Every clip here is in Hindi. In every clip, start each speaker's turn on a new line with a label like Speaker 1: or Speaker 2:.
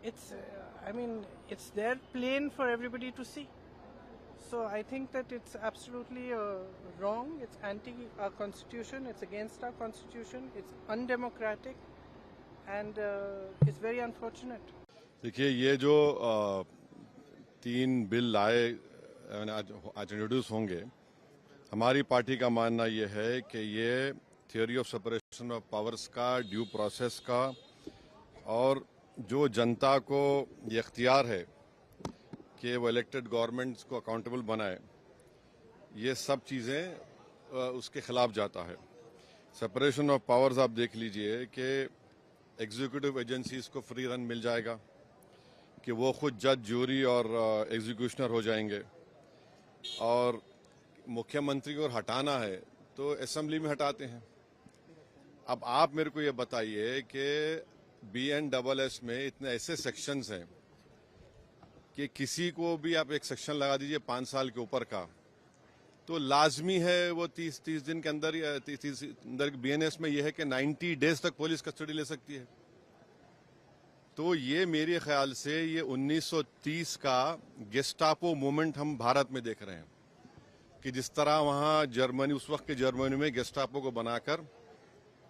Speaker 1: It's, I mean, it's there plain for everybody to see. So I think that it's absolutely wrong. It's anti our constitution. It's against our constitution. It's undemocratic, and it's very unfortunate.
Speaker 2: देखिए ये जो 3 बिल लाए आज इंट्रोड्यूस होंगे, हमारी पार्टी का मानना ये है कि ये theory of separation of powers का, ड्यू प्रोसेस का और जो जनता को ये इख्तियार है कि वो इलेक्टेड गवर्नमेंट्स को अकाउंटेबल बनाए, ये सब चीज़ें उसके खिलाफ जाता है। सेपरेशन ऑफ पावर्स आप देख लीजिए कि एग्जीक्यूटिव एजेंसीज को फ्री रन मिल जाएगा कि वो खुद जज, जूरी और एग्जीक्यूशनर हो जाएंगे, और मुख्यमंत्री को हटाना है तो असेंबली में हटाते हैं। अब आप मेरे को ये बताइए कि BNSS में इतने ऐसे सेक्शंस हैं कि किसी को भी आप एक सेक्शन लगा दीजिए 5 साल के ऊपर का, तो लाजमी है वो 30 दिन के अंदर, 30 अंदर BNS में ये है कि 90 डेज तक पुलिस कस्टडी ले सकती है। तो ये मेरे ख्याल से ये 1930 का गेस्टापो मूवमेंट हम भारत में देख रहे हैं कि जिस तरह वहां जर्मनी, उस वक्त के जर्मनी में गेस्टापो को बनाकर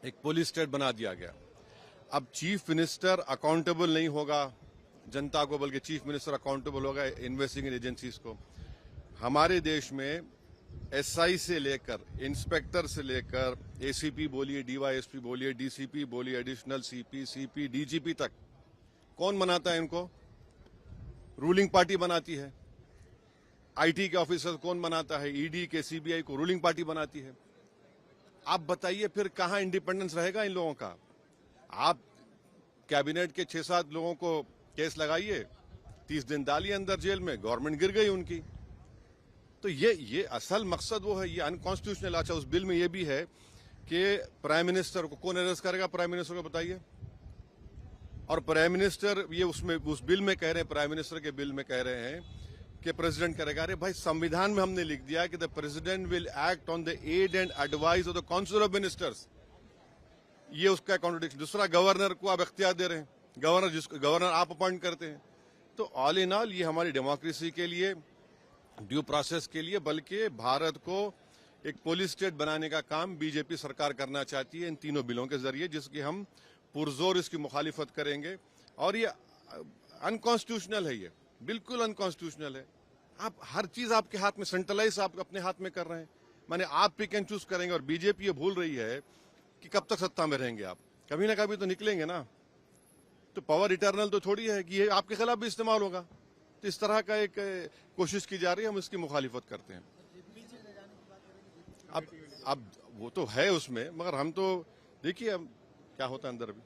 Speaker 2: एक पुलिस स्टेट बना दिया गया। अब चीफ मिनिस्टर अकाउंटेबल नहीं होगा जनता को, बल्कि चीफ मिनिस्टर अकाउंटेबल होगा इन्वेस्टिगेटिंग एजेंसीज को। हमारे देश में SI से लेकर, इंस्पेक्टर से लेकर, ACP बोलिए, DYSP बोलिए, DCP बोलिए, एडिशनल CP, DGP तक कौन बनाता है इनको? रूलिंग पार्टी बनाती है। IT के ऑफिसर कौन बनाता है? ED के, CBI को रूलिंग पार्टी बनाती है। आप बताइए फिर कहां इंडिपेंडेंस रहेगा इन लोगों का? आप कैबिनेट के 6-7 लोगों को केस लगाइए, 30 दिन डालिए अंदर जेल में, गवर्नमेंट गिर गई उनकी। तो ये असल मकसद वो है, ये अनकॉन्स्टिट्यूशनल। अच्छा, उस बिल में ये भी है कि प्राइम मिनिस्टर को कौन अरेस्ट करेगा? प्राइम मिनिस्टर को बताइए। और प्राइम मिनिस्टर, ये उसमें उस बिल में कह रहे हैं, प्राइम मिनिस्टर के बिल में कह रहे हैं कि प्रेसिडेंट करेगा। अरे भाई, संविधान में हमने लिख दिया कि the president will act on the aid and advice of the council of ministers. ये उसका कॉन्ट्रडिक्शन। दूसरा, गवर्नर को आप इख्तियार दे रहे हैं, गवर्नर आप अपॉइंट करते हैं। तो ऑल इन ऑल ये हमारी डेमोक्रेसी के लिए, ड्यू प्रोसेस के लिए, बल्कि भारत को एक पुलिस स्टेट बनाने का काम बीजेपी सरकार करना चाहती है इन तीनों बिलों के जरिए, जिसकी हम पुरजोर इसकी मुखालिफत करेंगे। और ये अनकॉन्स्टिट्यूशनल है, ये बिल्कुल अनकॉन्स्टिट्यूशनल है। आप हर चीज आपके हाथ में, सेंट्रलाइज आप अपने हाथ में कर रहे हैं। माने आप पिक एंड चूज करेंगे, और बीजेपी ये भूल रही है कि कब तक सत्ता में रहेंगे आप, कभी ना कभी तो निकलेंगे ना। तो पावर इटर्नल तो थोड़ी है कि ये आपके खिलाफ भी इस्तेमाल होगा। तो इस तरह का एक कोशिश की जा रही है, हम इसकी मुखालिफत करते हैं। अब वो तो है उसमें, मगर हम तो देखिए अब क्या होता है अंदर। अभी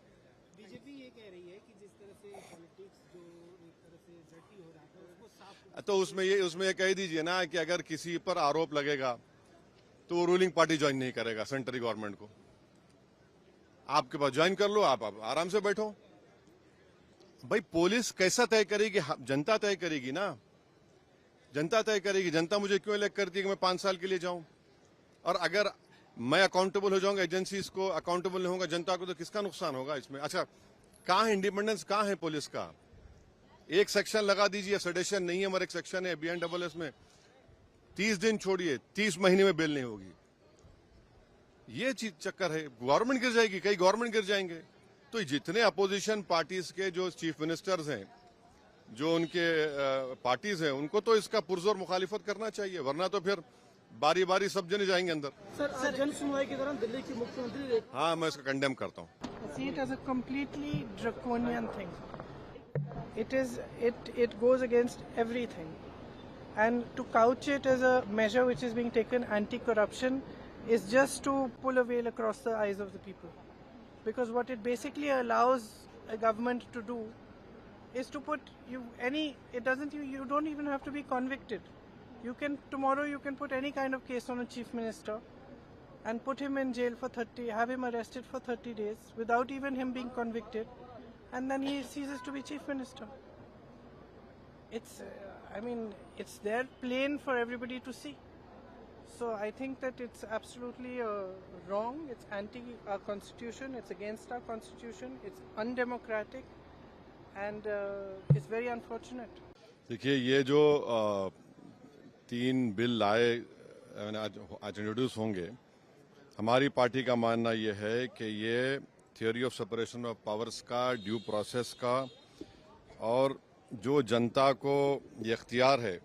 Speaker 3: बीजेपी ये कह रही है कि जिस तरह से पॉलिटिक्स जो एक तरह से डर्टी हो रहा था उसको साफ,
Speaker 2: तो उसमें ये कह दीजिए ना कि अगर किसी पर आरोप लगेगा तो वो रूलिंग पार्टी ज्वाइन नहीं करेगा सेंट्रल गवर्नमेंट को। आपके पास ज्वाइन कर लो, आप आराम से बैठो। भाई, पुलिस कैसा तय करेगी? जनता तय करेगी ना, जनता तय करेगी। जनता मुझे क्यों इलेक्ट करती है कि मैं 5 साल के लिए जाऊं? और अगर मैं अकाउंटेबल हो जाऊंगा, एजेंसीज को अकाउंटेबल नहीं होगा जनता को, तो किसका नुकसान होगा इसमें? अच्छा, कहां है इंडिपेंडेंस, कहां है पुलिस का? एक सेक्शन लगा दीजिए, सेडेशन नहीं है, मगर एक सेक्शन है BNSS में 30 दिन छोड़िए, 30 महीने में बेल नहीं होगी। ये चीज चक्कर है, गवर्नमेंट गिर जाएगी, कई गवर्नमेंट गिर जाएंगे। तो जितने अपोजिशन पार्टीज के जो चीफ मिनिस्टर्स हैं, जो उनके पार्टीज हैं, उनको तो इसका पुरजोर मुखालिफत करना चाहिए, वरना तो फिर बारी बारी सब जने जाएंगे अंदर।
Speaker 3: सर जन सुनवाई के दौरान दिल्ली की मुख्यमंत्री,
Speaker 2: हाँ, मैं इसको कंडेम करता हूँ।
Speaker 1: See it as a completely draconian thing. It goes against everything, and to couch it as a measure which is being taken anti-corruption is just to pull a veil across the eyes of the people. Because what it basically allows a government to do is to put you don't even have to be convicted. Tomorrow you can put any kind of case on a chief minister and put him in jail for have him arrested for 30 days without even him being convicted, and then he ceases to be chief minister. It's there plain for everybody to see. So I think that it's absolutely wrong. It's anti our constitution. It's against our constitution. It's undemocratic, and it's very unfortunate.
Speaker 2: देखिए ये जो तीन बिल लाए आज इंट्रोड्यूस होंगे, हमारी पार्टी का मानना ये है कि ये theory of separation of powers का, ड्यू प्रोसेस का और जो जनता को ये इख्तियार है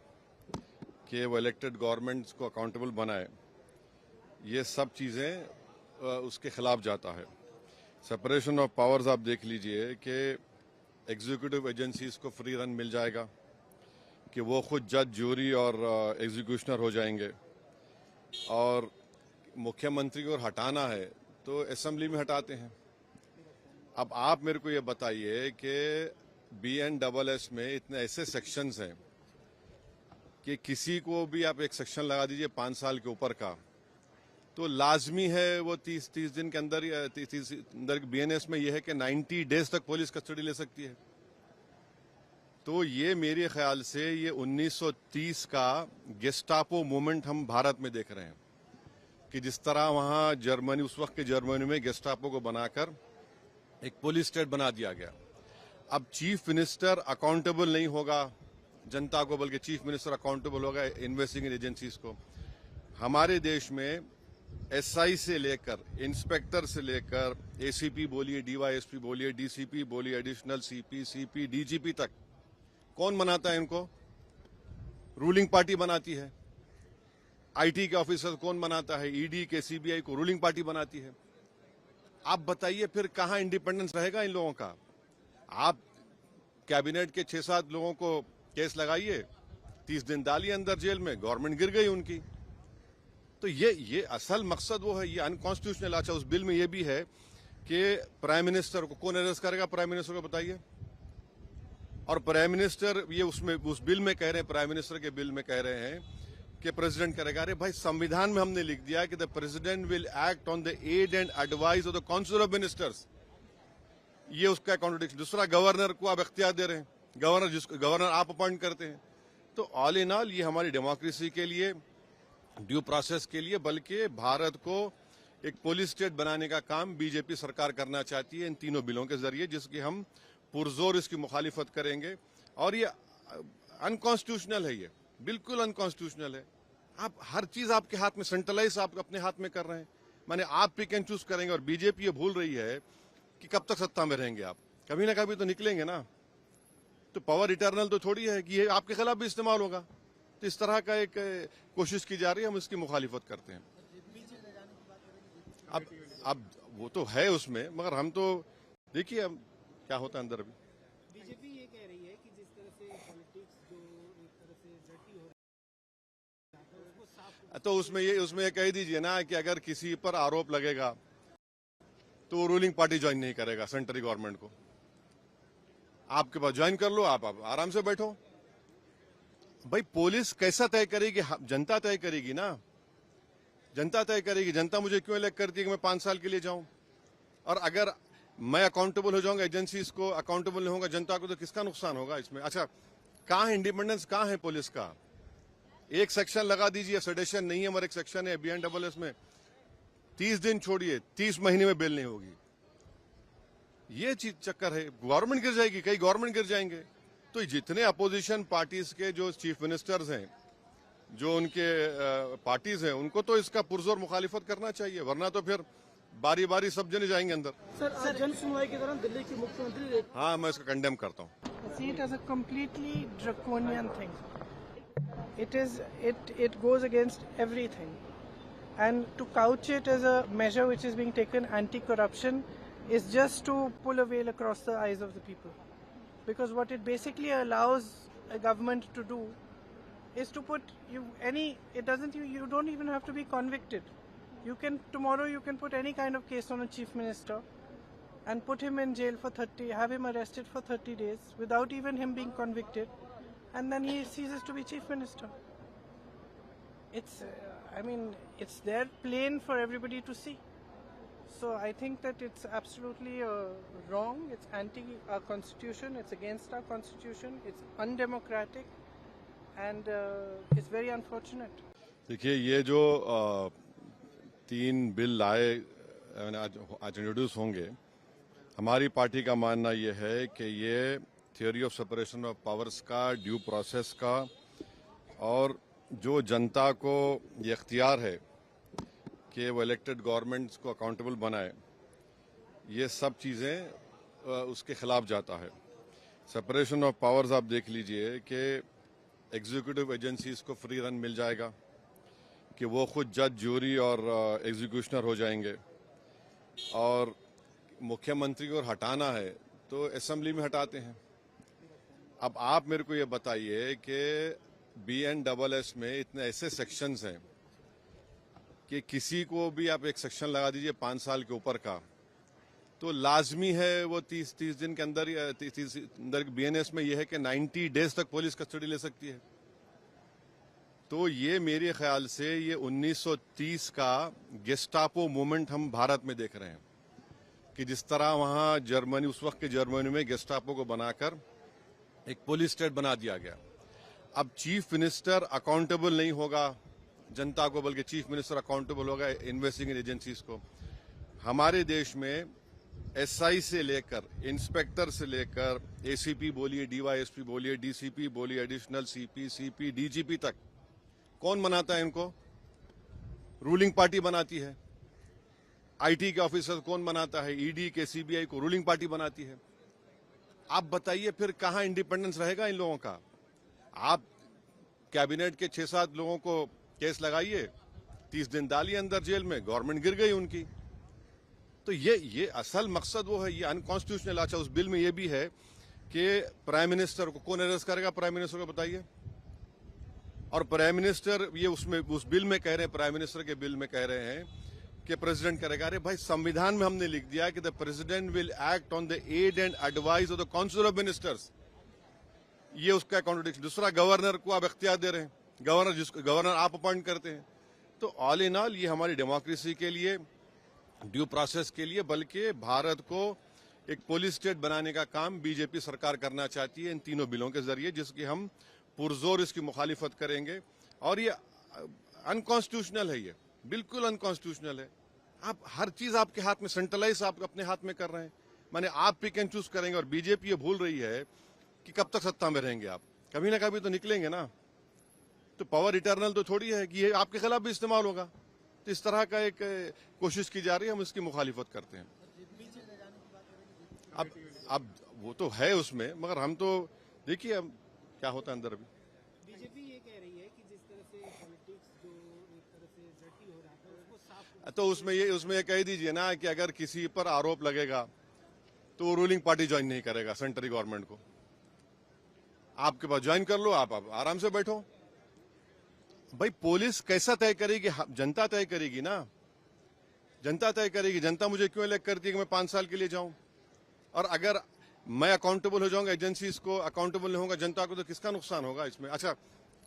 Speaker 2: कि वो इलेक्टेड गवर्नमेंट्स को अकाउंटेबल बनाए, ये सब चीज़ें उसके खिलाफ जाता है। सेपरेशन ऑफ पावर्स आप देख लीजिए कि एग्जीक्यूटिव एजेंसीज को फ्री रन मिल जाएगा कि वो खुद जज, ज्यूरी और एग्जीक्यूशनर हो जाएंगे, और मुख्यमंत्री को हटाना है तो असेंबली में हटाते हैं। अब आप मेरे को ये बताइए कि BNSS में इतने ऐसे सेक्शंस हैं कि किसी को भी आप एक सेक्शन लगा दीजिए 5 साल के ऊपर का, तो लाजमी है वो 30 दिन के अंदर, 30 अंदर BNS में ये है कि 90 डेज तक पुलिस कस्टडी ले सकती है। तो ये मेरे ख्याल से ये 1930 का गेस्टापो मूवमेंट हम भारत में देख रहे हैं कि जिस तरह वहां जर्मनी, उस वक्त के जर्मनी में गेस्टापो को बनाकर एक पुलिस स्टेट बना दिया गया। अब चीफ मिनिस्टर अकाउंटेबल नहीं होगा जनता को, बल्कि चीफ मिनिस्टर अकाउंटेबल होगा इन्वेस्टिगेटिंग एजेंसीज को। हमारे देश में SI से लेकर, इंस्पेक्टर से लेकर, ACP बोलिए, DYSP बोलिए, DCP बोलिए, एडिशनल CP, CP, DGP तक कौन बनाता है इनको? रूलिंग पार्टी बनाती है। IT के ऑफिसर कौन बनाता है? ED के, CBI को रूलिंग पार्टी बनाती है। आप बताइए फिर कहां इंडिपेंडेंस रहेगा इन लोगों का? आप कैबिनेट के 6-7 लोगों को केस लगाइए, 30 दिन डालिए अंदर जेल में, गवर्नमेंट गिर गई उनकी। तो ये असल मकसद वो है, ये अनकॉन्स्टिट्यूशनल। अच्छा, उस बिल में ये भी है कि प्राइम मिनिस्टर को कौन अरेस्ट करेगा? प्राइम मिनिस्टर को बताइए। और प्राइम मिनिस्टर, ये उसमें उस बिल में कह रहे हैं, प्राइम मिनिस्टर के बिल में कह रहे हैं कि प्रेसिडेंट करेगा। अरे भाई, संविधान में हमने लिख दिया कि the president will act on the aid and advice of the council of ministers. ये उसका कॉन्ट्रडिक्शन। दूसरा, गवर्नर को आप इख्तियार दे रहे हैं, गवर्नर आप अपॉइंट करते हैं। तो ऑल इन ऑल ये हमारी डेमोक्रेसी के लिए, ड्यू प्रोसेस के लिए, बल्कि भारत को एक पुलिस स्टेट बनाने का काम बीजेपी सरकार करना चाहती है इन तीनों बिलों के जरिए, जिसकी हम पुरजोर इसकी मुखालिफत करेंगे। और ये अनकॉन्स्टिट्यूशनल है, ये बिल्कुल अनकॉन्स्टिट्यूशनल है। आप हर चीज आपके हाथ में, सेंट्रलाइज आप अपने हाथ में कर रहे हैं। माने आप पिक एंड चूज करेंगे, और बीजेपी ये भूल रही है कि कब तक सत्ता में रहेंगे आप, कभी ना कभी तो निकलेंगे ना। तो पावर इटर्नल तो थोड़ी है कि ये आपके खिलाफ भी इस्तेमाल होगा। तो इस तरह का एक कोशिश की जा रही है, हम इसकी मुखालिफत करते हैं। अब वो तो है उसमें, मगर हम तो देखिए अब क्या होता है अंदर। अभी
Speaker 3: बीजेपी ये कह रही है कि जिस तरह से पॉलिटिक्स जो एक तरह से डर्टी हो रहा है उसको साफ,
Speaker 2: तो उसमें ये कह दीजिए ना कि अगर किसी पर आरोप लगेगा तो वो रूलिंग पार्टी ज्वाइन नहीं करेगा सेंट्रल गवर्नमेंट को। आपके पास ज्वाइन कर लो, आप आराम से बैठो। भाई, पुलिस कैसा तय करेगी? जनता तय करेगी ना, जनता तय करेगी। जनता मुझे क्यों इलेक्ट करती है कि मैं 5 साल के लिए जाऊं? और अगर मैं अकाउंटेबल हो जाऊंगा, एजेंसीज को अकाउंटेबल नहीं होगा जनता को, तो किसका नुकसान होगा इसमें? अच्छा, कहां है इंडिपेंडेंस, कहां है पुलिस का? एक सेक्शन लगा दीजिए, सेडेशन नहीं है, मगर एक सेक्शन है BNSS में, 30 दिन छोड़िए, 30 महीने में बेल नहीं होगी। ये चीज चक्कर है, गवर्नमेंट गिर जाएगी, कई गवर्नमेंट गिर जाएंगे। तो जितने अपोजिशन पार्टीज के जो चीफ मिनिस्टर्स हैं, जो उनके पार्टीज हैं, उनको तो इसका पुरजोर मुखालिफत करना चाहिए, वरना तो फिर बारी बारी सब जने जाएंगे अंदर।
Speaker 3: सर, आज जन सुनवाई के दौरान दिल्ली की मुख्यमंत्री,
Speaker 2: हाँ, मैं इसको कंडेम करता हूँ।
Speaker 1: See it as a completely draconian thing. It goes against everything, and to couch it as a measure which is being taken anti-corruption is just to pull a veil across the eyes of the people, because what it basically allows a government to do is to put you don't even have to be convicted. Tomorrow you can put any kind of case on a chief minister and put him in jail for have him arrested for 30 days without even him being convicted, and then he ceases to be chief minister. It's there plain for everybody to see. So I think that it's absolutely wrong. It's anti our constitution. It's against our constitution. It's undemocratic, and it's very unfortunate.
Speaker 2: देखिए, ये जो 3 बिल लाए आज इंट्रोड्यूस होंगे, हमारी पार्टी का मानना ये है कि ये theory of separation of powers का, ड्यू प्रोसेस का, और जो जनता को ये इख्तियार है कि वो इलेक्टेड गवर्नमेंट्स को अकाउंटेबल बनाए, ये सब चीज़ें उसके खिलाफ जाता है। सेपरेशन ऑफ पावर्स आप देख लीजिए कि एग्जीक्यूटिव एजेंसीज को फ्री रन मिल जाएगा कि वो खुद जज, जूरी और एग्जीक्यूशनर हो जाएंगे, और मुख्यमंत्री को हटाना है तो असेंबली में हटाते हैं। अब आप मेरे को ये बताइए कि BNSS में इतने ऐसे सेक्शंस हैं कि किसी को भी आप एक सेक्शन लगा दीजिए 5 साल के ऊपर का, तो लाजमी है वो 30 दिन के अंदर, 30 अंदर BNS में ये है कि 90 डेज तक पुलिस कस्टडी ले सकती है। तो ये मेरे ख्याल से ये 1930 का गेस्टापो मूवमेंट हम भारत में देख रहे हैं कि जिस तरह वहाँ जर्मनी, उस वक्त के जर्मनी में गेस्टापो को बनाकर एक पुलिस स्टेट बना दिया गया। अब चीफ मिनिस्टर अकाउंटेबल नहीं होगा जनता को, बल्कि चीफ मिनिस्टर अकाउंटेबल होगा इन्वेस्टिगेटिंग एजेंसीज को। हमारे देश में SI से लेकर, इंस्पेक्टर से लेकर, ACP बोलिए, DYSP बोलिए, DCP बोलिए, एडिशनल CP, CP, DGP तक कौन बनाता है इनको? रूलिंग पार्टी बनाती है। IT के ऑफिसर कौन बनाता है? ED के, CBI को रूलिंग पार्टी बनाती है। आप बताइए फिर कहां इंडिपेंडेंस रहेगा इन लोगों का? आप कैबिनेट के 6-7 लोगों को केस लगाइए, 30 दिन डालिए अंदर जेल में, गवर्नमेंट गिर गई उनकी। तो ये असल मकसद वो है, ये अनकॉन्स्टिट्यूशनल। अच्छा, उस बिल में ये भी है कि प्राइम मिनिस्टर को कौन अरेस्ट करेगा? प्राइम मिनिस्टर को बताइए। और प्राइम मिनिस्टर, ये उसमें उस बिल में कह रहे हैं, प्राइम मिनिस्टर के बिल में कह रहे हैं कि प्रेसिडेंट करेगा। अरे भाई, संविधान में हमने लिख दिया कि the president will act on the aid and advice of the council of ministers. ये उसका कॉन्ट्रडिक्शन। दूसरा, गवर्नर को आप इख्तियार दे रहे हैं, गवर्नर आप अपॉइंट करते हैं। तो ऑल इन ऑल ये हमारी डेमोक्रेसी के लिए, ड्यू प्रोसेस के लिए, बल्कि भारत को एक पुलिस स्टेट बनाने का काम बीजेपी सरकार करना चाहती है इन तीनों बिलों के जरिए, जिसकी हम पुरजोर इसकी मुखालिफत करेंगे। और ये अनकॉन्स्टिट्यूशनल है, ये बिल्कुल अनकॉन्स्टिट्यूशनल है। आप हर चीज आपके हाथ में, सेंट्रलाइज आप अपने हाथ में कर रहे हैं, माने आप पिक एंड चूज करेंगे। और बीजेपी ये भूल रही है कि कब तक सत्ता में रहेंगे आप, कभी ना कभी तो निकलेंगे ना। तो पावर इटर्नल तो थोड़ी है कि ये आपके खिलाफ भी इस्तेमाल होगा। तो इस तरह का एक कोशिश की जा रही है, हम इसकी मुखालिफत करते हैं। अब वो तो है उसमें, मगर हम तो देखिए अब क्या होता है अंदर। अभी
Speaker 3: बीजेपी ये कह रही है कि जिस तरह से पॉलिटिक्स जो एक तरह से डर्टी हो रहा था उसको साफ,
Speaker 2: तो उसमें ये कह दीजिए ना कि अगर किसी पर आरोप लगेगा तो वो रूलिंग पार्टी ज्वाइन नहीं करेगा सेंट्रल गवर्नमेंट को। आपके पास ज्वाइन कर लो, आप आराम से बैठो। भाई, पुलिस कैसा तय करेगी? जनता तय करेगी ना, जनता तय करेगी। जनता मुझे क्यों इलेक्ट करती है कि मैं 5 साल के लिए जाऊं? और अगर मैं अकाउंटेबल हो जाऊंगा, एजेंसीज को अकाउंटेबल नहीं होगा जनता को, तो किसका नुकसान होगा इसमें? अच्छा,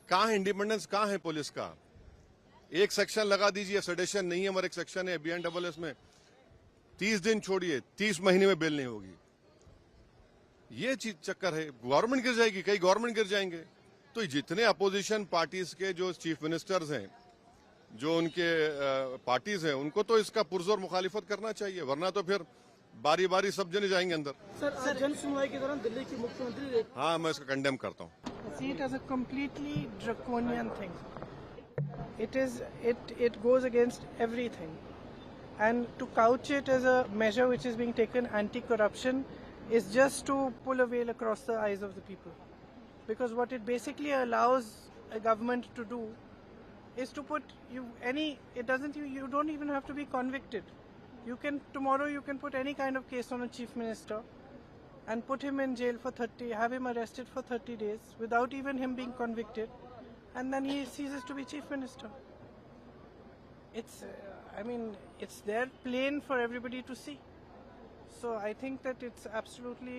Speaker 2: कहां है इंडिपेंडेंस, कहां है पुलिस का? एक सेक्शन लगा दीजिए, सेडेशन नहीं है, मगर एक सेक्शन है BNSS में 30 दिन छोड़िए, 30 महीने में बेल नहीं होगी। ये चीज चक्कर है, गवर्नमेंट गिर जाएगी, कई गवर्नमेंट गिर जाएंगे। तो जितने अपोजिशन पार्टीज के जो चीफ मिनिस्टर्स हैं, जो उनके पार्टीज हैं, उनको तो इसका पुरजोर मुखालिफत करना चाहिए, वरना तो फिर बारी बारी सब जने जाएंगे अंदर।
Speaker 3: सर, जन सुनवाई के दौरान दिल्ली की मुख्यमंत्री,
Speaker 2: हाँ, मैं इसको कंडेम करता हूँ।
Speaker 1: See it as a completely draconian thing. It goes against everything, and to couch it as a measure which is being taken anti-corruption is just to pull a veil across the eyes of the people, because what it basically allows a government to do is to put you don't even have to be convicted. Tomorrow you can put any kind of case on a chief minister and put him in jail for have him arrested for 30 days without even him being convicted, and then he ceases to be chief minister. It's there plain for everybody to see. So I think that it's absolutely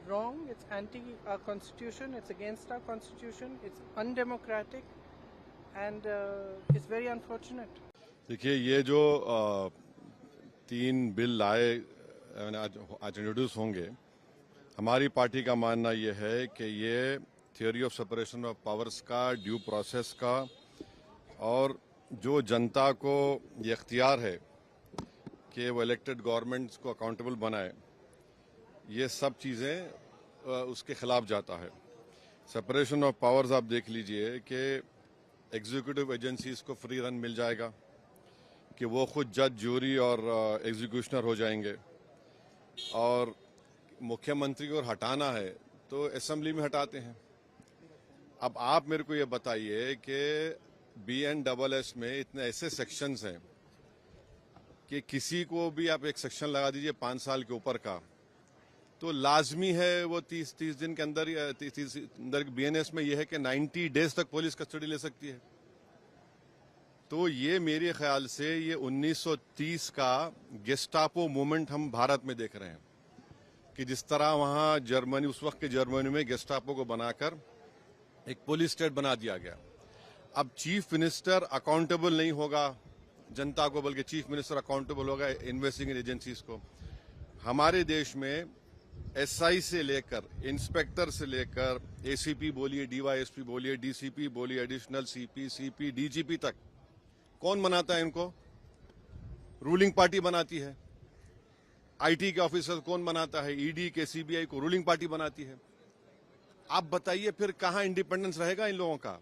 Speaker 1: wrong. It's anti our constitution. It's against our constitution. It's undemocratic, and it's very unfortunate.
Speaker 2: देखिए, ये जो 3 बिल लाए आज इंट्रोड्यूस होंगे, हमारी पार्टी का मानना ये है कि ये theory of separation of powers का, ड्यू प्रोसेस का, और जो जनता को ये इख्तियार है कि वो इलेक्टेड गवर्नमेंट्स को अकाउंटेबल बनाए, ये सब चीज़ें उसके खिलाफ जाता है। सेपरेशन ऑफ पावर्स आप देख लीजिए कि एग्जीक्यूटिव एजेंसीज को फ्री रन मिल जाएगा, कि वो खुद जज, जूरी और एग्जीक्यूशनर हो जाएंगे, और मुख्यमंत्री को हटाना है तो असेंबली में हटाते हैं। अब आप मेरे को ये बताइए कि BNSS में इतने ऐसे सेक्शंस हैं कि किसी को भी आप एक सेक्शन लगा दीजिए 5 साल के ऊपर का, तो लाजमी है वो 30 दिन के अंदर, 30 अंदर BNS में ये है कि 90 डेज तक पुलिस कस्टडी ले सकती है। तो ये मेरे ख्याल से ये 1930 का गेस्टापो मूवमेंट हम भारत में देख रहे हैं, कि जिस तरह वहां जर्मनी, उस वक्त के जर्मनी में गेस्टापो को बनाकर एक पुलिस स्टेट बना दिया गया। अब चीफ मिनिस्टर अकाउंटेबल नहीं होगा जनता को, बल्कि चीफ मिनिस्टर अकाउंटेबल होगा इन्वेस्टिगेटिंग एजेंसीज को। हमारे देश में SI से लेकर, इंस्पेक्टर से लेकर, ACP बोलिए, DYSP बोलिए, DCP बोलिए, एडिशनल CP, CP, DGP तक कौन बनाता है इनको? रूलिंग पार्टी बनाती है। IT के ऑफिसर कौन बनाता है? ED के, CBI को रूलिंग पार्टी बनाती है। आप बताइए फिर कहां इंडिपेंडेंस रहेगा इन लोगों का?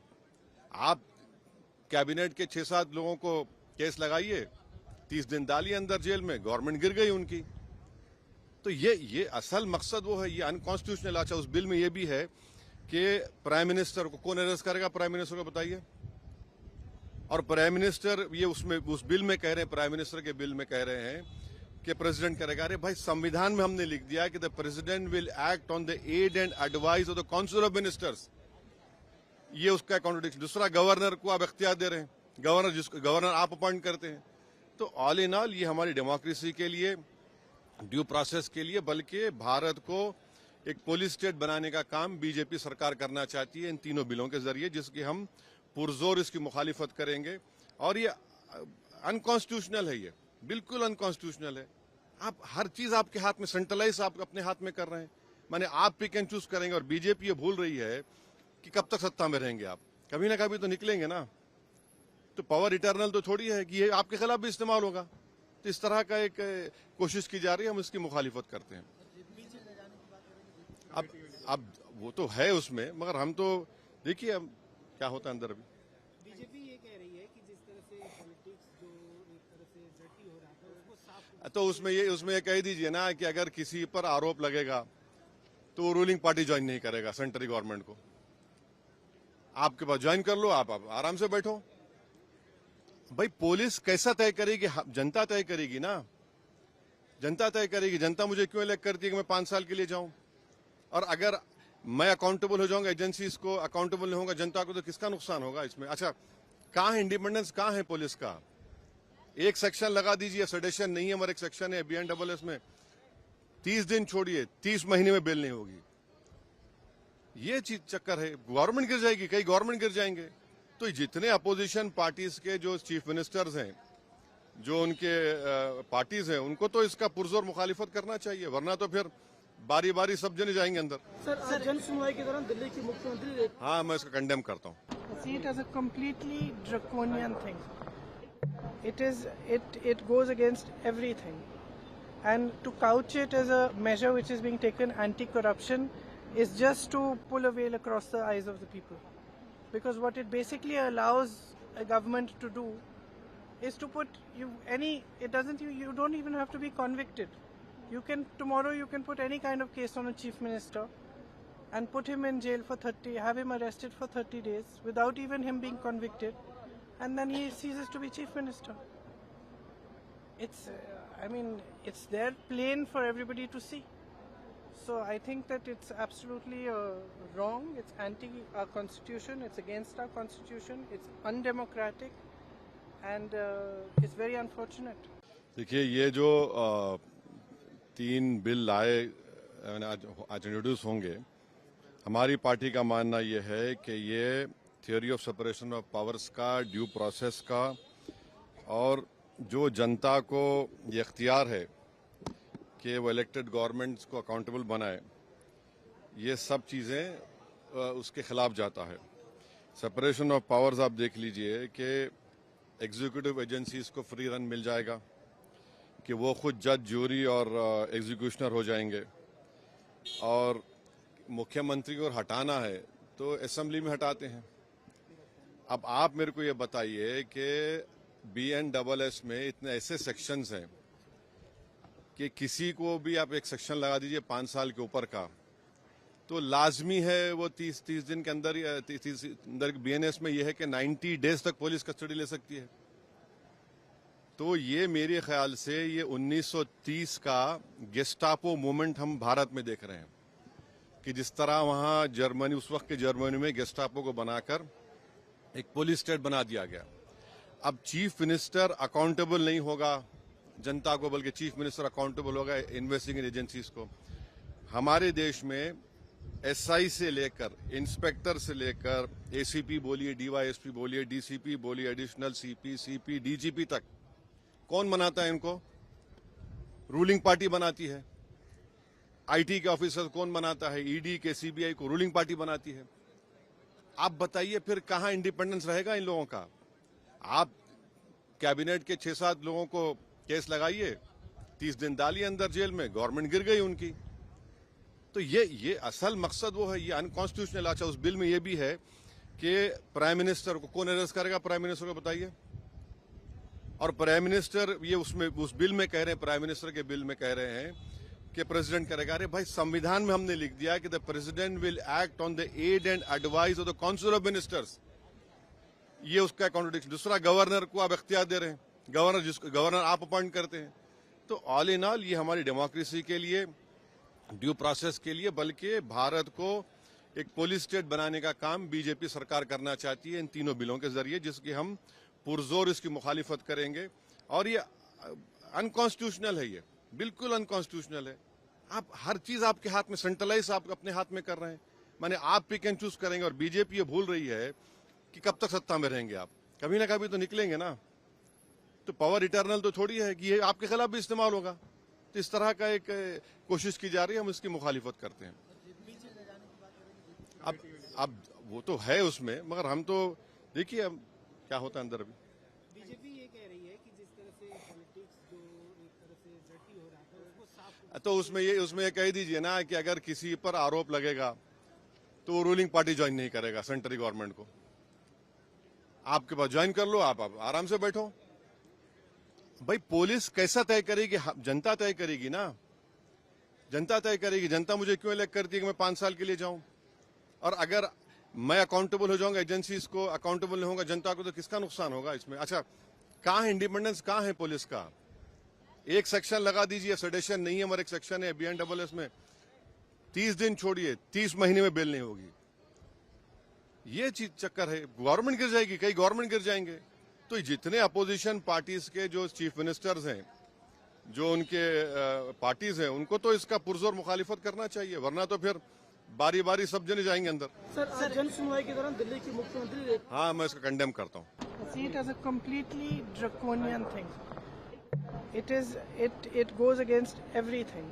Speaker 2: आप कैबिनेट के 6-7 लोगों को केस लगाइए, 30 दिन डालिए अंदर जेल में, गवर्नमेंट गिर गई उनकी। तो ये असल मकसद वो है, ये अनकॉन्स्टिट्यूशनल। अच्छा, उस बिल में ये भी है कि प्राइम मिनिस्टर को कौन अरेस्ट करेगा? प्राइम मिनिस्टर को बताइए। और प्राइम मिनिस्टर, ये उसमें उस बिल में कह रहे हैं, प्राइम मिनिस्टर के बिल में कह रहे हैं कि प्रेसिडेंट करेगा। अरे भाई, संविधान में हमने लिख दिया कि the president will act on the aid and advice of the council of ministers. ये उसका कॉन्ट्रडिक्शन। दूसरा, गवर्नर को आप इख्तियार दे रहे हैं, गवर्नर आप अपॉइंट करते हैं। तो ऑल इन ऑल ये हमारी डेमोक्रेसी के लिए, ड्यू प्रोसेस के लिए, बल्कि भारत को एक पुलिस स्टेट बनाने का काम बीजेपी सरकार करना चाहती है इन तीनों बिलों के जरिए, जिसकी हम पुरजोर इसकी मुखालिफत करेंगे। और ये अनकॉन्स्टिट्यूशनल है, ये बिल्कुल अनकॉन्स्टिट्यूशनल है। आप हर चीज आपके हाथ में, सेंट्रलाइज आप अपने हाथ में कर रहे हैं, माने आप पिक एंड चूज करेंगे। और बीजेपी ये भूल रही है कि कब तक सत्ता में रहेंगे आप, कभी ना कभी तो निकलेंगे ना। तो पावर इटर्नल तो थोड़ी है कि ये आपके खिलाफ भी इस्तेमाल होगा। तो इस तरह का एक कोशिश की जा रही है, हम इसकी मुखालिफत करते हैं। अब वो तो है उसमें, मगर हम तो देखिए अब क्या होता है अंदर। अभी
Speaker 3: बीजेपी ये कह रही है कि जिस तरह से पॉलिटिक्स जो एक तरह से डर्टी हो रहा था उसको साफ,
Speaker 2: तो उसमें ये कह दीजिए ना कि अगर किसी पर आरोप लगेगा तो रूलिंग पार्टी ज्वाइन नहीं करेगा सेंट्रल गवर्नमेंट को। आपके पास ज्वाइन कर लो, आप आराम से बैठो। भाई, पुलिस कैसा तय करेगी? जनता तय करेगी ना, जनता तय करेगी। जनता मुझे क्यों इलेक्ट करती है कि मैं 5 साल के लिए जाऊं? और अगर मैं अकाउंटेबल हो जाऊंगा, एजेंसीज को अकाउंटेबल नहीं होगा जनता को, तो किसका नुकसान होगा इसमें? अच्छा, कहां है इंडिपेंडेंस, कहां है पुलिस का? एक सेक्शन लगा दीजिए, सेडेशन नहीं है, मगर एक सेक्शन है BNSS में 30 दिन छोड़िए, 30 महीने में बेल नहीं होगी। ये चीज चक्कर है, गवर्नमेंट गिर जाएगी, कई गवर्नमेंट गिर जाएंगे। तो जितने अपोजिशन पार्टीज के जो चीफ मिनिस्टर्स हैं, जो उनके पार्टीज हैं, उनको तो इसका पुरजोर मुखालिफत करना चाहिए, वरना तो फिर बारी बारी सब जने जाएंगे अंदर।
Speaker 3: सर, जन सुनवाई के दौरान दिल्ली की मुख्यमंत्री,
Speaker 2: हाँ, मैं इसको कंडेम करता हूँ।
Speaker 1: See it as a completely draconian thing. It goes against everything, and to couch it as a measure which is being taken anti-corruption is just to pull a veil across the eyes of the people, because what it basically allows a government to do is to put you don't even have to be convicted. Tomorrow you can put any kind of case on a chief minister and put him in jail for have him arrested for 30 days without even him being convicted, and then he ceases to be chief minister. It's there plain for everybody to see. So I think that it's absolutely wrong. It's anti our constitution. It's against our constitution. It's undemocratic, and it's very unfortunate.
Speaker 2: देखिए, ये जो 3 बिल लाए आज इंट्रोड्यूस होंगे, हमारी पार्टी का मानना ये है कि ये theory of separation of powers का, ड्यू प्रोसेस का, और जो जनता को ये इख्तियार है कि वो इलेक्टेड गवर्नमेंट्स को अकाउंटेबल बनाए, ये सब चीज़ें उसके खिलाफ जाता है। सेपरेशन ऑफ पावर्स आप देख लीजिए कि एग्जीक्यूटिव एजेंसीज को फ्री रन मिल जाएगा, कि वो खुद जज, जूरी और एग्जीक्यूशनर हो जाएंगे, और मुख्यमंत्री को हटाना है तो असेंबली में हटाते हैं। अब आप मेरे को ये बताइए कि BNSS में इतने ऐसे सेक्शंस हैं कि किसी को भी आप एक सेक्शन लगा दीजिए 5 साल के ऊपर का, तो लाजमी है वो 30 दिन के अंदर 30 अंदर BNS में ये है कि 90 डेज तक पुलिस कस्टडी ले सकती है। तो ये मेरे ख्याल से ये 1930 का गेस्टापो मूवमेंट हम भारत में देख रहे हैं कि जिस तरह वहां जर्मनी, उस वक्त के जर्मनी में गेस्टापो को बनाकर एक पुलिस स्टेट बना दिया गया। अब चीफ मिनिस्टर अकाउंटेबल नहीं होगा जनता को, बल्कि चीफ मिनिस्टर अकाउंटेबल होगा इन्वेस्टिगेटिंग एजेंसीज को। हमारे देश में SI से लेकर इंस्पेक्टर से लेकर ACP बोलिए, DYSP बोलिए, DCP बोलिए, एडिशनल CP, CP, DGP तक कौन बनाता है इनको? रूलिंग पार्टी बनाती है। IT के ऑफिसर कौन बनाता है? ED के, CBI को रूलिंग पार्टी बनाती है। आप बताइए फिर कहां इंडिपेंडेंस रहेगा इन लोगों का? आप कैबिनेट के 6-7 लोगों को केस लगाइए, 30 दिन डालिए अंदर जेल में, गवर्नमेंट गिर गई उनकी। तो ये असल मकसद वो है, ये अनकॉन्स्टिट्यूशनल। अच्छा, उस बिल में ये भी है कि प्राइम मिनिस्टर को कौन अरेस्ट करेगा? प्राइम मिनिस्टर को बताइए। और प्राइम मिनिस्टर ये उसमें उस बिल में कह रहे हैं, प्राइम मिनिस्टर के बिल में कह रहे हैं कि प्रेसिडेंट करेगा। अरे भाई, संविधान में हमने लिख दिया कि the president will act on the aid and advice of the council of ministers. ये उसका कॉन्ट्रडिक्शन। दूसरा, गवर्नर को आप इख्तियार दे रहे हैं, गवर्नर आप अपॉइंट करते हैं। तो ऑल इन ऑल ये हमारी डेमोक्रेसी के लिए, ड्यू प्रोसेस के लिए, बल्कि भारत को एक पुलिस स्टेट बनाने का काम बीजेपी सरकार करना चाहती है इन तीनों बिलों के जरिए, जिसकी हम पुरजोर इसकी मुखालिफत करेंगे। और ये अनकॉन्स्टिट्यूशनल है, ये बिल्कुल अनकॉन्स्टिट्यूशनल है। आप हर चीज आपके हाथ में, सेंट्रलाइज आप अपने हाथ में कर रहे हैं। माने आप पिक एंड चूज करेंगे। और बीजेपी ये भूल रही है कि कब तक सत्ता में रहेंगे आप, कभी ना कभी तो निकलेंगे ना। तो पावर इटर्नल तो थोड़ी है कि ये आपके खिलाफ भी इस्तेमाल होगा। तो इस तरह का एक कोशिश की जा रही है, हम इसकी मुखालिफत करते हैं। अब वो तो है उसमें, मगर हम तो देखिए अब क्या होता है अंदर। अभी
Speaker 3: बीजेपी ये कह रही है कि जिस तरह से पॉलिटिक्स जो एक तरह से डर्टी हो रहा था उसको साफ,
Speaker 2: तो उसमें ये कह दीजिए ना कि अगर किसी पर आरोप लगेगा तो वो रूलिंग पार्टी ज्वाइन नहीं करेगा सेंट्रल गवर्नमेंट को। आपके पास ज्वाइन कर लो, आप आराम से बैठो। भाई, पुलिस कैसा तय करेगी? जनता तय करेगी ना, जनता तय करेगी। जनता मुझे क्यों इलेक्ट करती है कि मैं 5 साल के लिए जाऊं? और अगर मैं अकाउंटेबल हो जाऊंगा, एजेंसीज को अकाउंटेबल नहीं होगा जनता को, तो किसका नुकसान होगा इसमें? अच्छा, कहां है इंडिपेंडेंस, कहां है पुलिस का? एक सेक्शन लगा दीजिए, सेडेशन नहीं है, मगर एक सेक्शन है BNSS में 30 दिन छोड़िए, 30 महीने में बेल नहीं होगी। ये चीज चक्कर है, गवर्नमेंट गिर जाएगी, कई गवर्नमेंट गिर जाएंगे। तो जितने अपोजिशन पार्टीज के जो चीफ मिनिस्टर्स हैं, जो उनके पार्टीज हैं, उनको तो इसका पुरजोर मुखालिफत करना चाहिए, वरना तो फिर बारी बारी सब जने जाएंगे अंदर।
Speaker 3: सर, जन सुनवाई के दौरान दिल्ली की मुख्यमंत्री,
Speaker 2: हाँ, मैं इसको कंडेम करता हूँ।
Speaker 1: See it as a completely draconian thing. It goes against everything,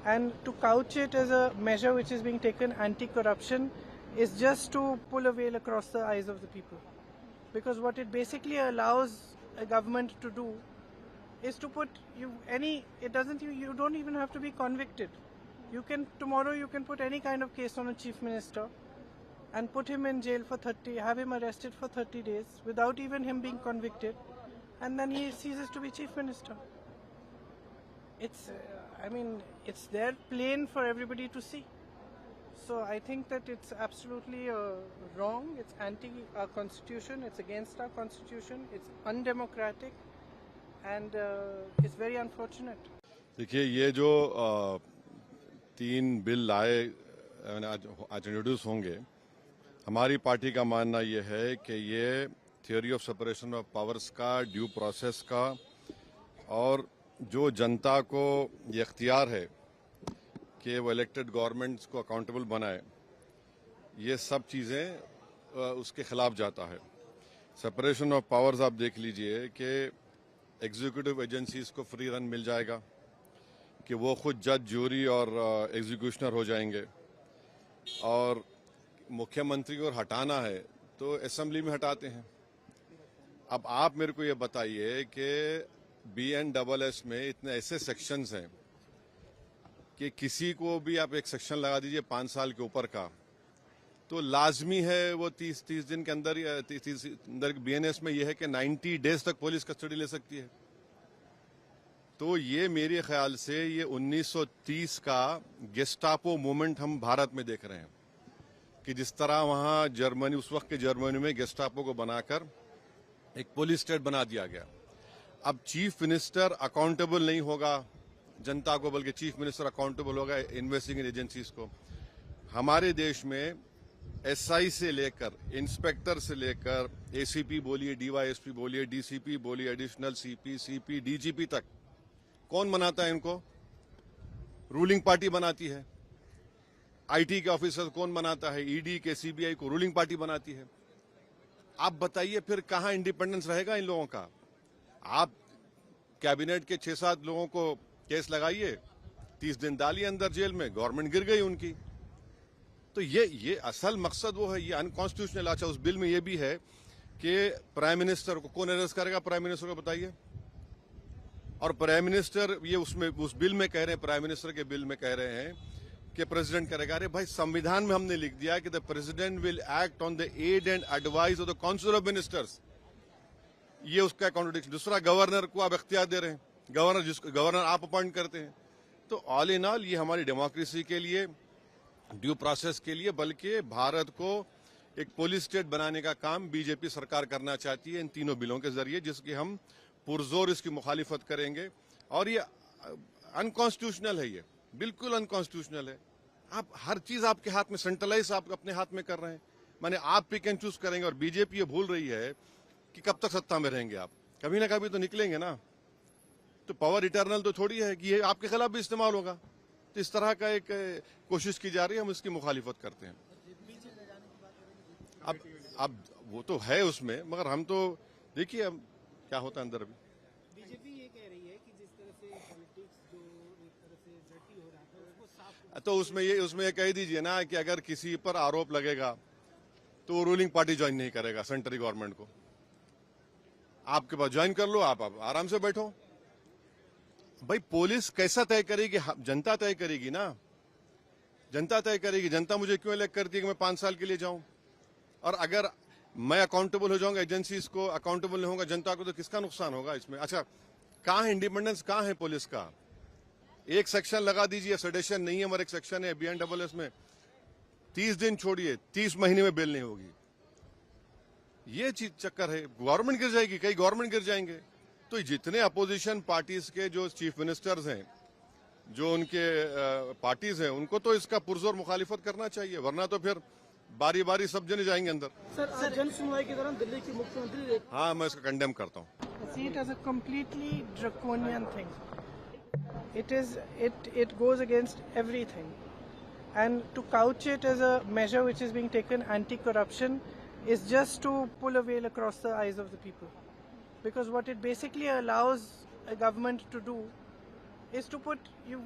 Speaker 1: and to couch it as a measure which is being taken anti-corruption is just to pull a veil across the eyes of the people, because what it basically allows a government to do is to put you don't even have to be convicted. Tomorrow you can put any kind of case on a chief minister and put him in jail for have him arrested for 30 days without even him being convicted, and then he ceases to be chief minister. It's there plain for everybody to see. So I think that it's absolutely wrong. It's anti our constitution. It's against our constitution. It's undemocratic, and it's very unfortunate.
Speaker 2: देखिए, ये जो 3 बिल लाए आज इंट्रोड्यूस होंगे, हमारी पार्टी का मानना ये है कि ये theory of separation of powers का, ड्यू प्रोसेस का, और जो जनता को ये इख्तियार है कि वो इलेक्टेड गवर्नमेंट्स को अकाउंटेबल बनाए, ये सब चीज़ें उसके खिलाफ जाता है। सेपरेशन ऑफ पावर्स आप देख लीजिए कि एग्जीक्यूटिव एजेंसीज को फ्री रन मिल जाएगा, कि वो खुद जज, जूरी और एग्जीक्यूशनर हो जाएंगे। और मुख्यमंत्री को हटाना है तो असेंबली में हटाते हैं। अब आप मेरे को ये बताइए कि BNSS में इतने ऐसे सेक्शंस हैं कि किसी को भी आप एक सेक्शन लगा दीजिए 5 साल के ऊपर का, तो लाजमी है वो 30 दिन के अंदर, 30 अंदर बीएनएस में यह है कि 90 डेज तक पुलिस कस्टडी ले सकती है। तो ये मेरे ख्याल से ये 1930 का गेस्टापो मूवमेंट हम भारत में देख रहे हैं कि जिस तरह वहां जर्मनी, उस वक्त के जर्मनी में गेस्टापो को बनाकर एक पुलिस स्टेट बना दिया गया। अब चीफ मिनिस्टर अकाउंटेबल नहीं होगा जनता को, बल्कि चीफ मिनिस्टर अकाउंटेबल होगा इन्वेस्टिगेटिंग एजेंसीज को। हमारे देश में एसआई से लेकर इंस्पेक्टर से लेकर एसीपी बोलिए, डीवाईएसपी बोलिए, डीसीपी बोलिए, एडिशनल सीपी, सीपी, डीजीपी तक कौन बनाता है इनको? रूलिंग पार्टी बनाती है। आईटी के ऑफिसर कौन बनाता है? ईडी के, सीबीआई को रूलिंग पार्टी बनाती है। आप बताइए फिर कहां इंडिपेंडेंस रहेगा इन लोगों का? आप कैबिनेट के 6-7 लोगों को केस लगाइए, 30 दिन डालिए अंदर जेल में, गवर्नमेंट गिर गई उनकी। तो ये असल मकसद वो है, ये अनकॉन्स्टिट्यूशनल। अच्छा, उस बिल में ये भी है कि प्राइम मिनिस्टर को कौन अरेस्ट करेगा? प्राइम मिनिस्टर को बताइए। और प्राइम मिनिस्टर, ये उसमें उस बिल में कह रहे हैं, प्राइम मिनिस्टर के बिल में कह रहे हैं कि प्रेसिडेंट करेगा। अरे भाई, संविधान में हमने लिख दिया कि the president will act on the aid and advice of the council of ministers. ये उसका कॉन्ट्रडिक्शन। दूसरा, गवर्नर को आप इख्तियार दे रहे हैं, गवर्नर आप अपॉइंट करते हैं। तो ऑल इन ऑल ये हमारी डेमोक्रेसी के लिए, ड्यू प्रोसेस के लिए, बल्कि भारत को एक पुलिस स्टेट बनाने का काम बीजेपी सरकार करना चाहती है इन तीनों बिलों के जरिए, जिसकी हम पुरजोर इसकी मुखालिफत करेंगे। और ये अनकॉन्स्टिट्यूशनल है, ये बिल्कुल अनकॉन्स्टिट्यूशनल है। आप हर चीज आपके हाथ में, सेंट्रलाइज आप अपने हाथ में कर रहे हैं। माने आप पिक एंड चूज करेंगे। और बीजेपी ये भूल रही है कि कब तक सत्ता में रहेंगे आप, कभी ना कभी तो निकलेंगे ना। तो पावर इटर्नल तो थोड़ी है कि ये आपके खिलाफ भी इस्तेमाल होगा। तो इस तरह का एक कोशिश की जा रही है, हम इसकी मुखालिफत करते हैं। अब वो तो है उसमें, मगर हम तो देखिए अब क्या होता है अंदर। अभी
Speaker 3: बीजेपी ये कह रही है कि जिस तरह से पॉलिटिक्स जो एक तरह से डर्टी हो रहा था उसको साफ,
Speaker 2: तो उसमें ये कह दीजिए ना कि अगर किसी पर आरोप लगेगा तो वो रूलिंग पार्टी ज्वाइन नहीं करेगा सेंट्रल गवर्नमेंट को। आपके पास ज्वाइन कर लो, आप आराम से बैठो। भाई, पुलिस कैसा तय करेगी? जनता तय करेगी ना, जनता तय करेगी। जनता मुझे क्यों इलेक्ट करती है कि मैं 5 साल के लिए जाऊं? और अगर मैं अकाउंटेबल हो जाऊंगा, एजेंसीज को अकाउंटेबल नहीं होगा जनता को, तो किसका नुकसान होगा इसमें? अच्छा, कहां है इंडिपेंडेंस, कहां है पुलिस का? एक सेक्शन लगा दीजिए, सेडेशन नहीं है, मगर एक सेक्शन है बीएनडब्ल्यूएस में 30 दिन छोड़िए, 30 महीने में बेल नहीं होगी। ये चीज चक्कर है, गवर्नमेंट गिर जाएगी, कई गवर्नमेंट गिर जाएंगे। तो जितने अपोजिशन पार्टीज के जो चीफ मिनिस्टर्स हैं, जो उनके पार्टीज हैं, उनको तो इसका पुरजोर मुखालिफत करना चाहिए, वरना तो फिर बारी बारी सब जने जाएंगे अंदर।
Speaker 3: सर, जन सुनवाई के दौरान दिल्ली की मुख्यमंत्री,
Speaker 2: हाँ, मैं इसको कंडेम करता हूँ।
Speaker 1: See it as a completely draconian thing. It goes against everything, and to couch it as a measure which is being taken anti-corruption is just to pull a veil across the eyes of the people, because what it basically allows a government to do is to put you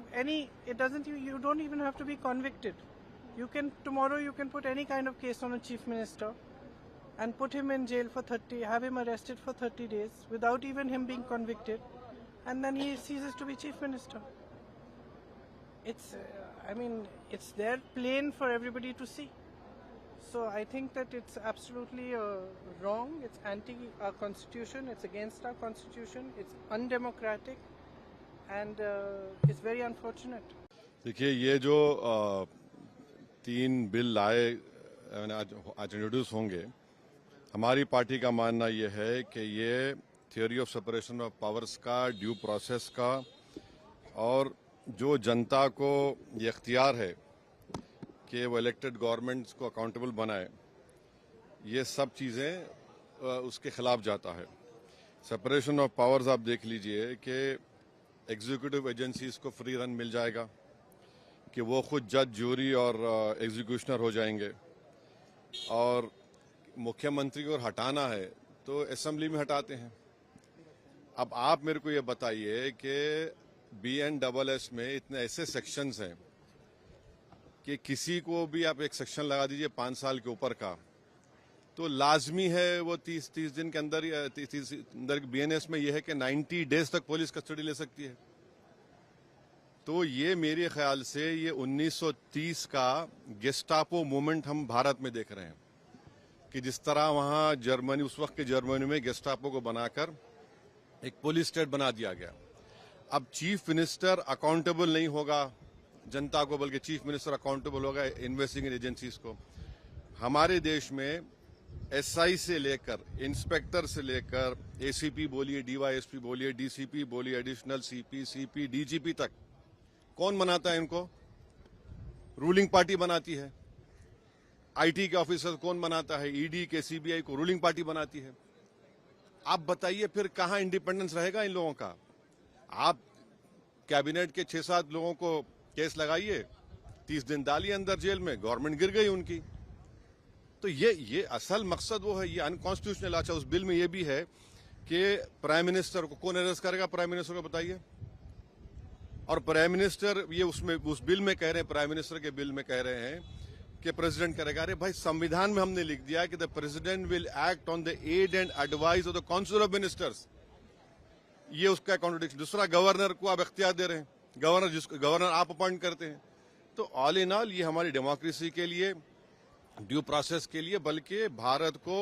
Speaker 1: don't even have to be convicted. Tomorrow you can put any kind of case on a chief minister and put him in jail for have him arrested for 30 days without even him being convicted, and then he ceases to be chief minister. It's there plain for everybody to see. So I think that it's absolutely wrong. It's anti our constitution. It's against our constitution. It's undemocratic, and it's very unfortunate.
Speaker 2: देखिए, ये जो 3 बिल लाए आज इंट्रोड्यूस होंगे, हमारी पार्टी का मानना ये है कि ये theory of separation of powers का, ड्यू प्रोसेस का, और जो जनता को ये इख्तियार है कि वो इलेक्टेड गवर्नमेंट्स को अकाउंटेबल बनाए, ये सब चीज़ें उसके खिलाफ जाता है। सेपरेशन ऑफ पावर्स आप देख लीजिए कि एग्जीक्यूटिव एजेंसीज को फ्री रन मिल जाएगा, कि वो खुद जज, जूरी और एग्जीक्यूशनर हो जाएंगे। और मुख्यमंत्री को हटाना है तो असेंबली में हटाते हैं। अब आप मेरे को ये बताइए कि बीएनडब्ल्यूएस में इतने ऐसे सेक्शंस हैं कि किसी को भी आप एक सेक्शन लगा दीजिए 5 साल के ऊपर का, तो लाजमी है वो 30 दिन के अंदर, 30 अंदर बीएनएस में यह है कि 90 डेज तक पुलिस कस्टडी ले सकती है। तो ये मेरे ख्याल से ये 1930 का गेस्टापो मूवमेंट हम भारत में देख रहे हैं कि जिस तरह वहां जर्मनी, उस वक्त के जर्मनी में गेस्टापो को बनाकर एक पुलिस स्टेट बना दिया गया। अब चीफ मिनिस्टर अकाउंटेबल नहीं होगा जनता को, बल्कि चीफ मिनिस्टर अकाउंटेबल होगा इन्वेस्टिगेटिंग एजेंसीज को। हमारे देश में एसआई से लेकर इंस्पेक्टर से लेकर एसीपी बोलिए, डीवाईएसपी बोलिए, डीसीपी बोलिए, एडिशनल सीपी, डीजीपी तक कौन बनाता है इनको? रूलिंग पार्टी बनाती है। आईटी के ऑफिसर कौन बनाता है? ईडी के, सीबीआई को रूलिंग पार्टी बनाती है। आप बताइए फिर कहां इंडिपेंडेंस रहेगा इन लोगों का? आप कैबिनेट के 6-7 लोगों को केस लगाइए, 30 दिन डालिए अंदर जेल में, गवर्नमेंट गिर गई उनकी। तो ये असल मकसद वो है, ये अनकॉन्स्टिट्यूशनल। अच्छा, उस बिल में ये भी है कि प्राइम मिनिस्टर को कौन अरेस्ट करेगा? प्राइम मिनिस्टर को बताइए। और प्राइम मिनिस्टर ये उसमें उस बिल में कह रहे हैं, प्राइम मिनिस्टर के बिल में कह रहे हैं कि प्रेसिडेंट करेगा। अरे भाई, संविधान में हमने लिख दिया कि the president will act on the aid and advice of the council of ministers. ये उसका कॉन्ट्रडिक्शन। दूसरा, गवर्नर को आप इख्तियार दे रहे हैं, गवर्नर आप अपॉइंट करते हैं। तो ऑल इन ऑल ये हमारी डेमोक्रेसी के लिए, ड्यू प्रोसेस के लिए, बल्कि भारत को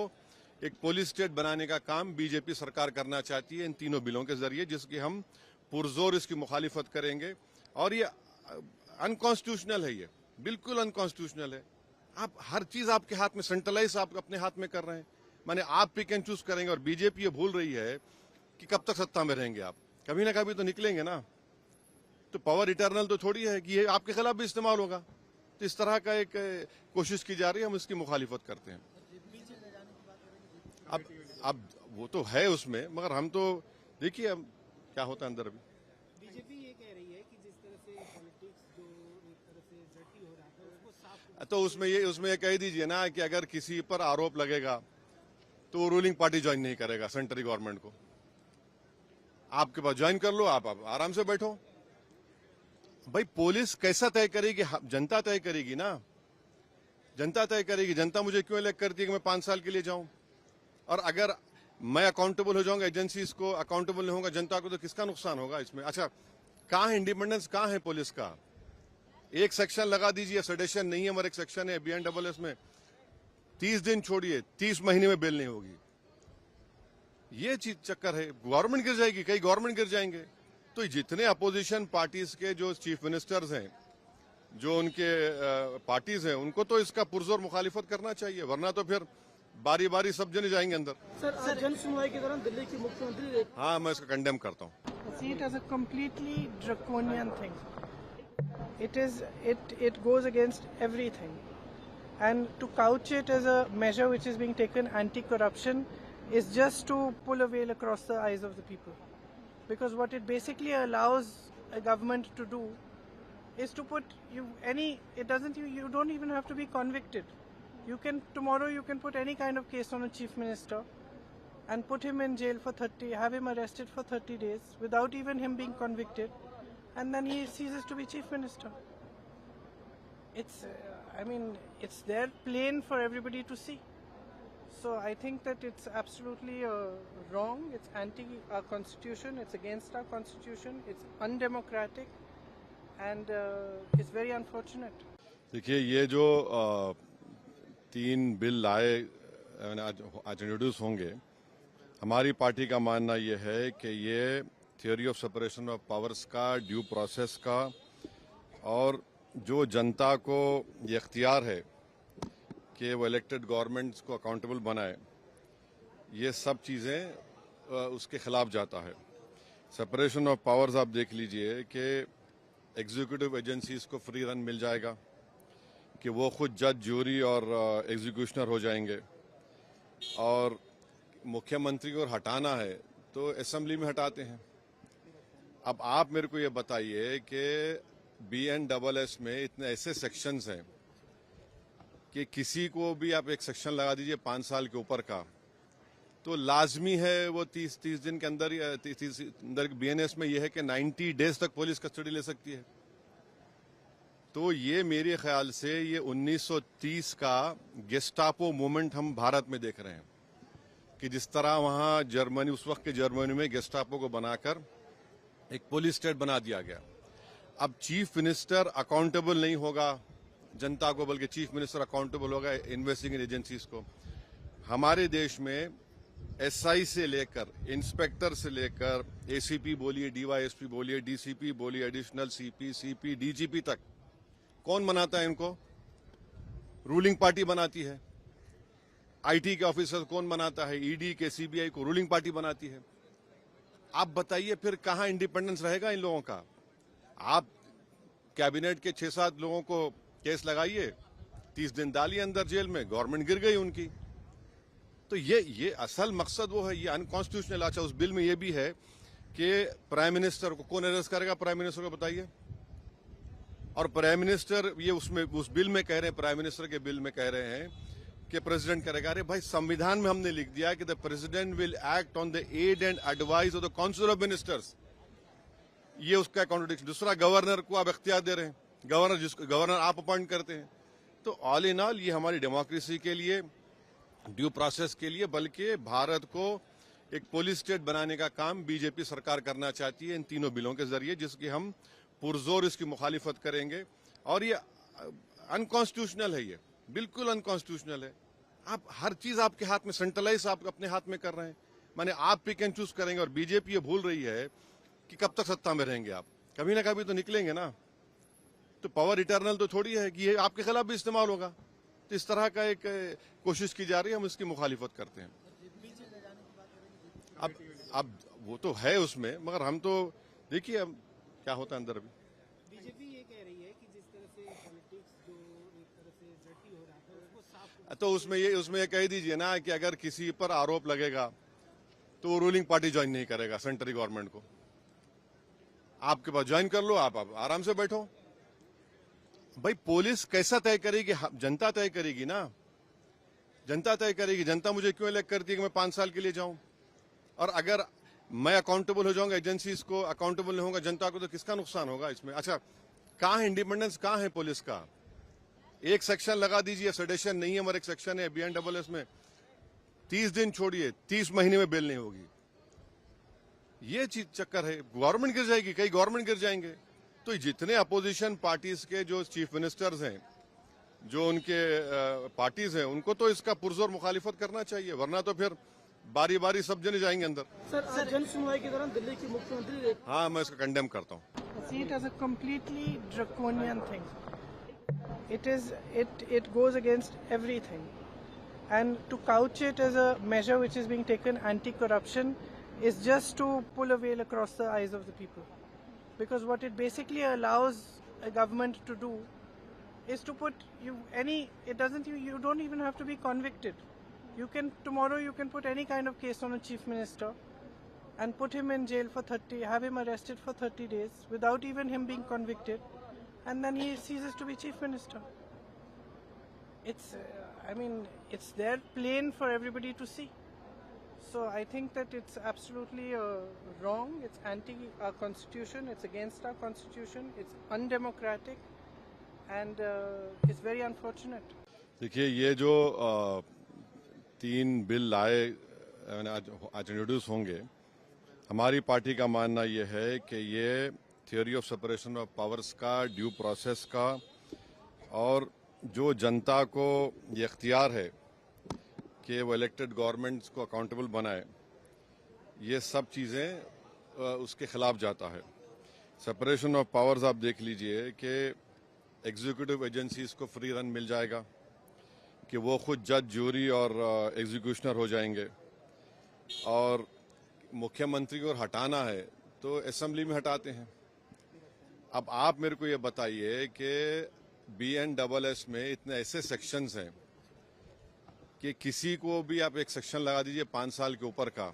Speaker 2: एक पुलिस स्टेट बनाने का काम बीजेपी सरकार करना चाहती है इन तीनों बिलों के जरिए, जिसकी हम पुरजोर इसकी मुखालिफत करेंगे। और ये अनकॉन्स्टिट्यूशनल है, ये बिल्कुल अनकॉन्स्टिट्यूशनल है। आप हर चीज आपके हाथ में, सेंट्रलाइज आप अपने हाथ में कर रहे हैं। माने आप पिक एंड चूज करेंगे। और बीजेपी ये भूल रही है कि कब तक सत्ता में रहेंगे आप, कभी ना कभी तो निकलेंगे ना। तो पावर इटर्नल तो थोड़ी है कि ये आपके खिलाफ भी इस्तेमाल होगा। तो इस तरह का एक कोशिश की जा रही है, हम इसकी मुखालिफत करते हैं। अब वो तो है उसमें, मगर हम तो देखिए अब क्या होता है अंदर। अभी
Speaker 3: बीजेपी ये कह रही है कि जिस तरह से पॉलिटिक्स जो एक तरह से डर्टी हो रहा था उसको साफ।
Speaker 2: तो उसमें ये कह दीजिए ना कि अगर किसी पर आरोप लगेगा तो वो रूलिंग पार्टी ज्वाइन नहीं करेगा सेंट्रल गवर्नमेंट को। आपके पास ज्वाइन कर लो, आप आराम से बैठो। भाई, पुलिस कैसा तय करेगी? जनता तय करेगी ना, जनता तय करेगी। जनता मुझे क्यों इलेक्ट करती है कि मैं 5 साल के लिए जाऊं? और अगर मैं अकाउंटेबल हो जाऊंगा, एजेंसीज को अकाउंटेबल नहीं होगा जनता को, तो किसका नुकसान होगा इसमें? अच्छा, कहां है इंडिपेंडेंस, कहां है पुलिस का? एक सेक्शन लगा दीजिए, सेडेशन नहीं है, मगर एक सेक्शन है BNSS में 30 दिन छोड़िए, 30 महीने में बेल नहीं होगी। ये चीज चक्कर है। गवर्नमेंट गिर जाएगी, कई गवर्नमेंट गिर जाएंगे। तो जितने अपोजिशन पार्टीज के जो चीफ मिनिस्टर्स हैं, जो उनके पार्टीज हैं, उनको तो इसका पुरजोर मुखालिफत करना चाहिए, वरना तो फिर बारी बारी सब जने जाएंगे अंदर।
Speaker 3: सर, जन सुनवाई के दौरान दिल्ली की मुख्यमंत्री
Speaker 2: हाँ, मैं इसका कंडेम करता हूँ।
Speaker 1: See it as a completely draconian thing. It goes against everything, and to couch it as a measure which is being taken anti-corruption is just to pull a veil across the eyes of the people, because what it basically allows a government to do is to put you don't even have to be convicted. Tomorrow you can put any kind of case on a chief minister and put him in jail for have him arrested for 30 days without even him being convicted, and then he ceases to be chief minister. It's it's there plain for everybody to see. So I think that it's absolutely wrong. It's anti our constitution. It's against our constitution. It's undemocratic, and it's very unfortunate.
Speaker 2: देखिए, ये जो 3 बिल लाए आज इंट्रोड्यूस होंगे, हमारी पार्टी का मानना ये है कि ये theory of separation of powers का, ड्यू प्रोसेस का, और जो जनता को ये इख्तियार है कि वो इलेक्टेड गवर्नमेंट्स को अकाउंटेबल बनाए, ये सब चीज़ें उसके खिलाफ जाता है। सेपरेशन ऑफ पावर्स आप देख लीजिए कि एग्जीक्यूटिव एजेंसीज को फ्री रन मिल जाएगा, कि वो खुद जज, ज्यूरी और एग्जीक्यूशनर हो जाएंगे। और मुख्यमंत्री को हटाना है तो असेंबली में हटाते हैं। अब आप मेरे को ये बताइए कि BNSS में इतने ऐसे सेक्शंस हैं कि किसी को भी आप एक सेक्शन लगा दीजिए 5 साल के ऊपर का, तो लाजमी है वो 30 दिन के अंदर, 30 अंदर BNS में ये है कि 90 डेज तक पुलिस कस्टडी ले सकती है। तो ये मेरे ख्याल से ये 1930 का गेस्टापो मूवमेंट हम भारत में देख रहे हैं कि जिस तरह वहां जर्मनी, उस वक्त के जर्मनी में गेस्टापो को बनाकर एक पुलिस स्टेट बना दिया गया। अब चीफ मिनिस्टर अकाउंटेबल नहीं होगा जनता को, बल्कि चीफ मिनिस्टर अकाउंटेबल होगा इन्वेस्टिगेटिंग एजेंसीज को। हमारे देश में एसआई से लेकर इंस्पेक्टर से लेकर एसीपी बोलिए, डीवाईएसपी बोलिए, डीसीपी बोलिए, एडिशनल सीपी, सीपी, डीजीपी तक कौन बनाता है इनको? रूलिंग पार्टी बनाती है। आईटी के ऑफिसर कौन बनाता है? ईडी के, सीबीआई को रूलिंग पार्टी बनाती है। आप बताइए फिर कहां इंडिपेंडेंस रहेगा इन लोगों का? आप कैबिनेट के 6-7 लोगों को केस लगाइए, 30 दिन डालिए अंदर जेल में, गवर्नमेंट गिर गई उनकी। तो ये असल मकसद वो है, ये अनकॉन्स्टिट्यूशनल। अच्छा, उस बिल में ये भी है कि प्राइम मिनिस्टर को कौन अरेस्ट करेगा? प्राइम मिनिस्टर को बताइए। और प्राइम मिनिस्टर ये उसमें उस बिल में कह रहे हैं, प्राइम मिनिस्टर के बिल में कह रहे हैं कि प्रेसिडेंट करेगा। अरे भाई, संविधान में हमने लिख दिया कि the president will act on the aid and advice of the council of ministers. ये उसका कॉन्ट्रडिक्शन। दूसरा, गवर्नर को आप इख्तियार दे रहे हैं, गवर्नर आप अपॉइंट करते हैं। तो ऑल इन ऑल ये हमारी डेमोक्रेसी के लिए, ड्यू प्रोसेस के लिए, बल्कि भारत को एक पुलिस स्टेट बनाने का काम बीजेपी सरकार करना चाहती है इन तीनों बिलों के जरिए, जिसकी हम पुरजोर इसकी मुखालिफत करेंगे। और ये अनकॉन्स्टिट्यूशनल है, ये बिल्कुल अनकॉन्स्टिट्यूशनल है। आप हर चीज आपके हाथ में, सेंट्रलाइज आप अपने हाथ में कर रहे हैं। माने आप पिक एंड चूज करेंगे। और बीजेपी ये भूल रही है कि कब तक सत्ता में रहेंगे आप, कभी ना कभी तो निकलेंगे ना। तो पावर इटर्नल तो थोड़ी है कि ये आपके खिलाफ भी इस्तेमाल होगा। तो इस तरह का एक कोशिश की जा रही है, हम इसकी मुखालिफत करते हैं। अब वो तो है उसमें, मगर हम तो देखिए अब क्या होता है अंदर। अभी
Speaker 3: बीजेपी ये कह रही है कि जिस तरह से पॉलिटिक्स जो एक तरह से डर्टी हो रहा था उसको साफ।
Speaker 2: तो उसमें ये कह दीजिए ना कि अगर किसी पर आरोप लगेगा तो वो रूलिंग पार्टी ज्वाइन नहीं करेगा सेंट्रल गवर्नमेंट को। आपके पास ज्वाइन कर लो, आप आराम से बैठो। भाई, पुलिस कैसा तय करेगी? जनता तय करेगी ना, जनता तय करेगी। जनता मुझे क्यों इलेक्ट करती है कि मैं 5 साल के लिए जाऊं? और अगर मैं अकाउंटेबल हो जाऊंगा, एजेंसीज को अकाउंटेबल नहीं होगा जनता को, तो किसका नुकसान होगा इसमें? अच्छा, कहां है इंडिपेंडेंस, कहां है पुलिस का? एक सेक्शन लगा दीजिए, सेडेशन नहीं है, मगर एक सेक्शन है BNSS में, 30 दिन छोड़िए, 30 महीने में बेल नहीं होगी। ये चीज चक्कर है। गवर्नमेंट गिर जाएगी, कई गवर्नमेंट गिर जाएंगे। तो जितने अपोजिशन पार्टीज के जो चीफ मिनिस्टर्स हैं, जो उनके पार्टीज हैं, उनको तो इसका पुरजोर मुखालिफत करना चाहिए, वरना तो फिर बारी बारी सब जने जाएंगे अंदर।
Speaker 3: सर, जन सुनवाई के दौरान दिल्ली की मुख्यमंत्री
Speaker 2: हाँ, मैं इसको कंडेम करता हूँ।
Speaker 1: See it as a completely draconian thing. It goes against everything, and to couch it as a measure which is being taken anti-corruption is just to pull a veil across the eyes of the people, because what it basically allows a government to do is to put you don't even have to be convicted. Tomorrow you can put any kind of case on a chief minister and put him in jail for have him arrested for 30 days without even him being convicted, and then he ceases to be chief minister. It's it's there plain for everybody to see. So I think that it's absolutely wrong. It's anti our constitution. It's against our constitution. It's undemocratic, and it's very unfortunate.
Speaker 2: देखिए, ये जो 3 बिल लाए आज इंट्रोड्यूस होंगे, हमारी पार्टी का मानना ये है कि ये theory of separation of powers का, ड्यू प्रोसेस का, और जो जनता को ये इख्तियार है कि वो इलेक्टेड गवर्नमेंट्स को अकाउंटेबल बनाए, ये सब चीज़ें उसके खिलाफ जाता है। सेपरेशन ऑफ पावर्स आप देख लीजिए कि एग्जीक्यूटिव एजेंसीज को फ्री रन मिल जाएगा, कि वो खुद जज, जूरी और एग्जीक्यूशनर हो जाएंगे, और मुख्यमंत्री को हटाना है तो असेंबली में हटाते हैं। अब आप मेरे को ये बताइए कि BNSS में इतने ऐसे सेक्शंस हैं कि किसी को भी आप एक सेक्शन लगा दीजिए 5 साल के ऊपर का,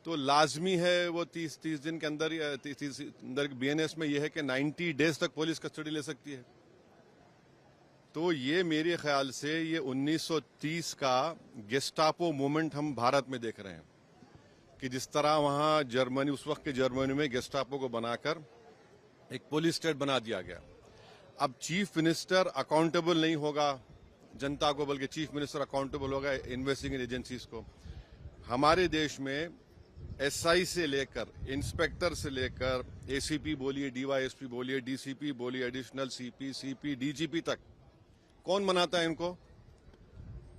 Speaker 2: तो लाजमी है वो 30 दिन के अंदर, 30 अंदर BNS में ये है कि 90 डेज तक पुलिस कस्टडी ले सकती है। तो ये मेरे ख्याल से ये 1930 का गेस्टापो मूवमेंट हम भारत में देख रहे हैं, कि जिस तरह वहां जर्मनी, उस वक्त के जर्मनी में गेस्टापो को बनाकर एक पुलिस स्टेट बना दिया गया। अब चीफ मिनिस्टर अकाउंटेबल नहीं होगा जनता को, बल्कि चीफ मिनिस्टर अकाउंटेबल होगा इन्वेस्टिगेटिंग एजेंसीज को। हमारे देश में एसआई से लेकर इंस्पेक्टर से लेकर एसीपी बोलिए, डीवाईएसपी बोलिए, डीसीपी बोलिए, एडिशनल सीपी, सीपी, डीजीपी तक कौन बनाता है इनको?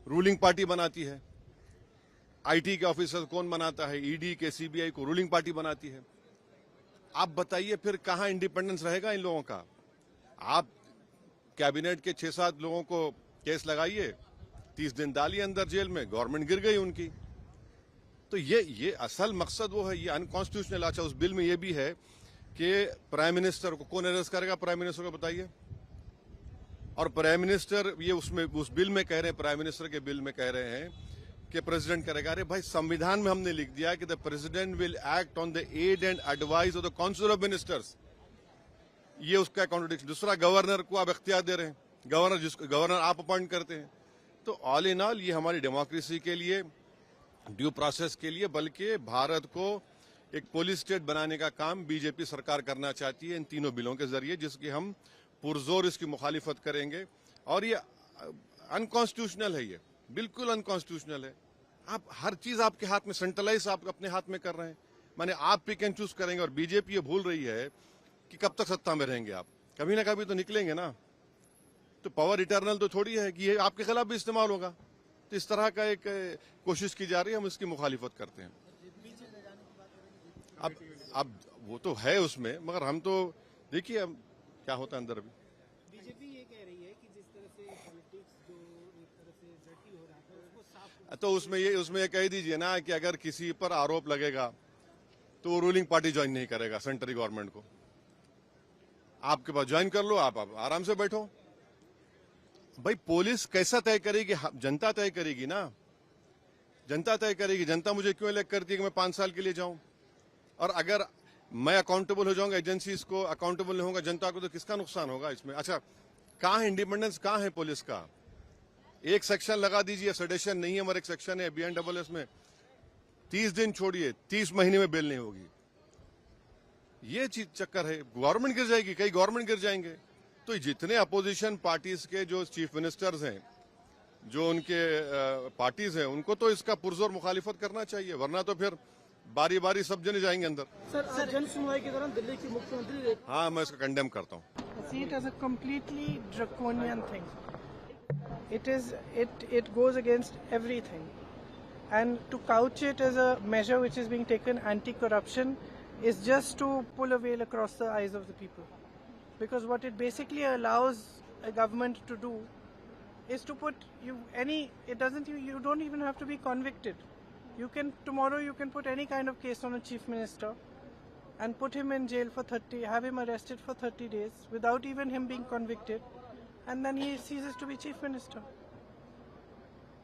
Speaker 2: रूलिंग पार्टी बनाती है। आईटी के ऑफिसर कौन बनाता है? ईडी के, सीबीआई को रूलिंग पार्टी बनाती है। आप बताइए फिर कहां इंडिपेंडेंस रहेगा इन लोगों का? आप कैबिनेट के 6-7 लोगों को केस लगाइए, 30 दिन डालिए अंदर जेल में, गवर्नमेंट गिर गई उनकी। तो ये असल मकसद वो है, ये अनकॉन्स्टिट्यूशनल। अच्छा, उस बिल में ये भी है कि प्राइम मिनिस्टर को कौन अरेस्ट करेगा? प्राइम मिनिस्टर को बताइए। और प्राइम मिनिस्टर ये उसमें उस बिल में कह रहे हैं, प्राइम मिनिस्टर के बिल में कह रहे हैं कि प्रेसिडेंट करेगा। अरे भाई, संविधान में हमने लिख दिया कि the president will act on the aid and advice of the council of ministers. ये उसका कॉन्ट्रडिक्शन। दूसरा, गवर्नर को आप इख्तियार दे रहे हैं, गवर्नर आप अपॉइंट करते हैं। तो ऑल इन ऑल ये हमारी डेमोक्रेसी के लिए, ड्यू प्रोसेस के लिए, बल्कि भारत को एक पुलिस स्टेट बनाने का काम बीजेपी सरकार करना चाहती है इन तीनों बिलों के जरिए, जिसकी हम पुरजोर इसकी मुखालिफत करेंगे। और ये अनकॉन्स्टिट्यूशनल है, ये बिल्कुल अनकॉन्स्टिट्यूशनल है। आप हर चीज आपके हाथ में, सेंट्रलाइज आप अपने हाथ में कर रहे हैं। माने आप पिक एंड चूज करेंगे। और बीजेपी ये भूल रही है कि कब तक सत्ता में रहेंगे आप, कभी ना कभी तो निकलेंगे ना। तो पावर इटर्नल तो थोड़ी है कि ये आपके खिलाफ भी इस्तेमाल होगा। तो इस तरह का एक कोशिश की जा रही है, हम इसकी मुखालिफत करते हैं। अब वो तो है उसमें, मगर हम तो देखिए अब क्या होता है अंदर। अभी
Speaker 3: बीजेपी ये कह रही है कि जिस तरह से पॉलिटिक्स जो एक तरह से डर्टी हो रहा था उसको साफ
Speaker 2: तो उसमें ये कह दीजिए ना कि अगर किसी पर आरोप लगेगा तो वो रूलिंग पार्टी ज्वाइन नहीं करेगा सेंट्रल गवर्नमेंट को। आपके पास ज्वाइन कर लो, आप आराम से बैठो। भाई, पुलिस कैसा तय करेगी? जनता तय करेगी ना, जनता तय करेगी। जनता मुझे क्यों इलेक्ट करती है कि मैं 5 साल के लिए जाऊं? और अगर मैं अकाउंटेबल हो जाऊंगा, एजेंसीज को अकाउंटेबल नहीं होगा जनता को, तो किसका नुकसान होगा इसमें? अच्छा, कहां है इंडिपेंडेंस, कहां है पुलिस का? एक सेक्शन लगा दीजिए, सेडेशन नहीं है, मगर एक सेक्शन है BNSS में 30 दिन छोड़िए, 30 महीने में बेल नहीं होगी। ये चीज चक्कर है, गवर्नमेंट गिर जाएगी, कई गवर्नमेंट गिर जाएंगे। तो जितने अपोजिशन पार्टीज के जो चीफ मिनिस्टर्स हैं, जो उनके पार्टीज हैं, उनको तो इसका पुरजोर मुखालिफत करना चाहिए, वरना तो फिर बारी बारी सब जने जाएंगे अंदर।
Speaker 3: सर, जन सुनवाई के दौरान दिल्ली की मुख्यमंत्री
Speaker 2: हाँ, मैं इसको कंडेम करता हूँ।
Speaker 1: See it as a completely draconian thing. It goes against everything, and to couch it as a measure which is being taken anti-corruption is just to pull a veil across the eyes of the people, because what it basically allows a government to do is to put you don't even have to be convicted. Tomorrow you can put any kind of case on a chief minister and put him in jail for have him arrested for 30 days without even him being convicted, and then he ceases to be chief minister.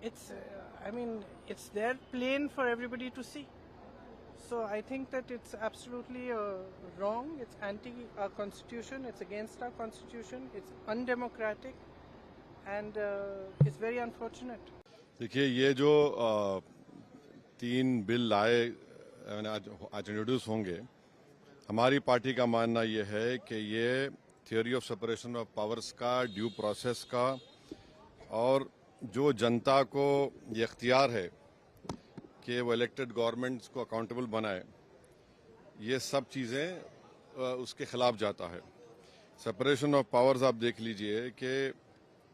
Speaker 1: It's there plain for everybody to see. So I think that it's absolutely wrong. It's anti our constitution. It's against our constitution. It's undemocratic, and it's very unfortunate.
Speaker 2: देखिए, ये जो 3 बिल लाए आज इंट्रोड्यूस होंगे, हमारी पार्टी का मानना ये है कि ये theory of separation of powers का, ड्यू प्रोसेस का, और जो जनता को ये इख्तियार है कि वो इलेक्टेड गवर्नमेंट्स को अकाउंटेबल बनाए, ये सब चीज़ें उसके खिलाफ जाता है। सेपरेशन ऑफ पावर्स आप देख लीजिए कि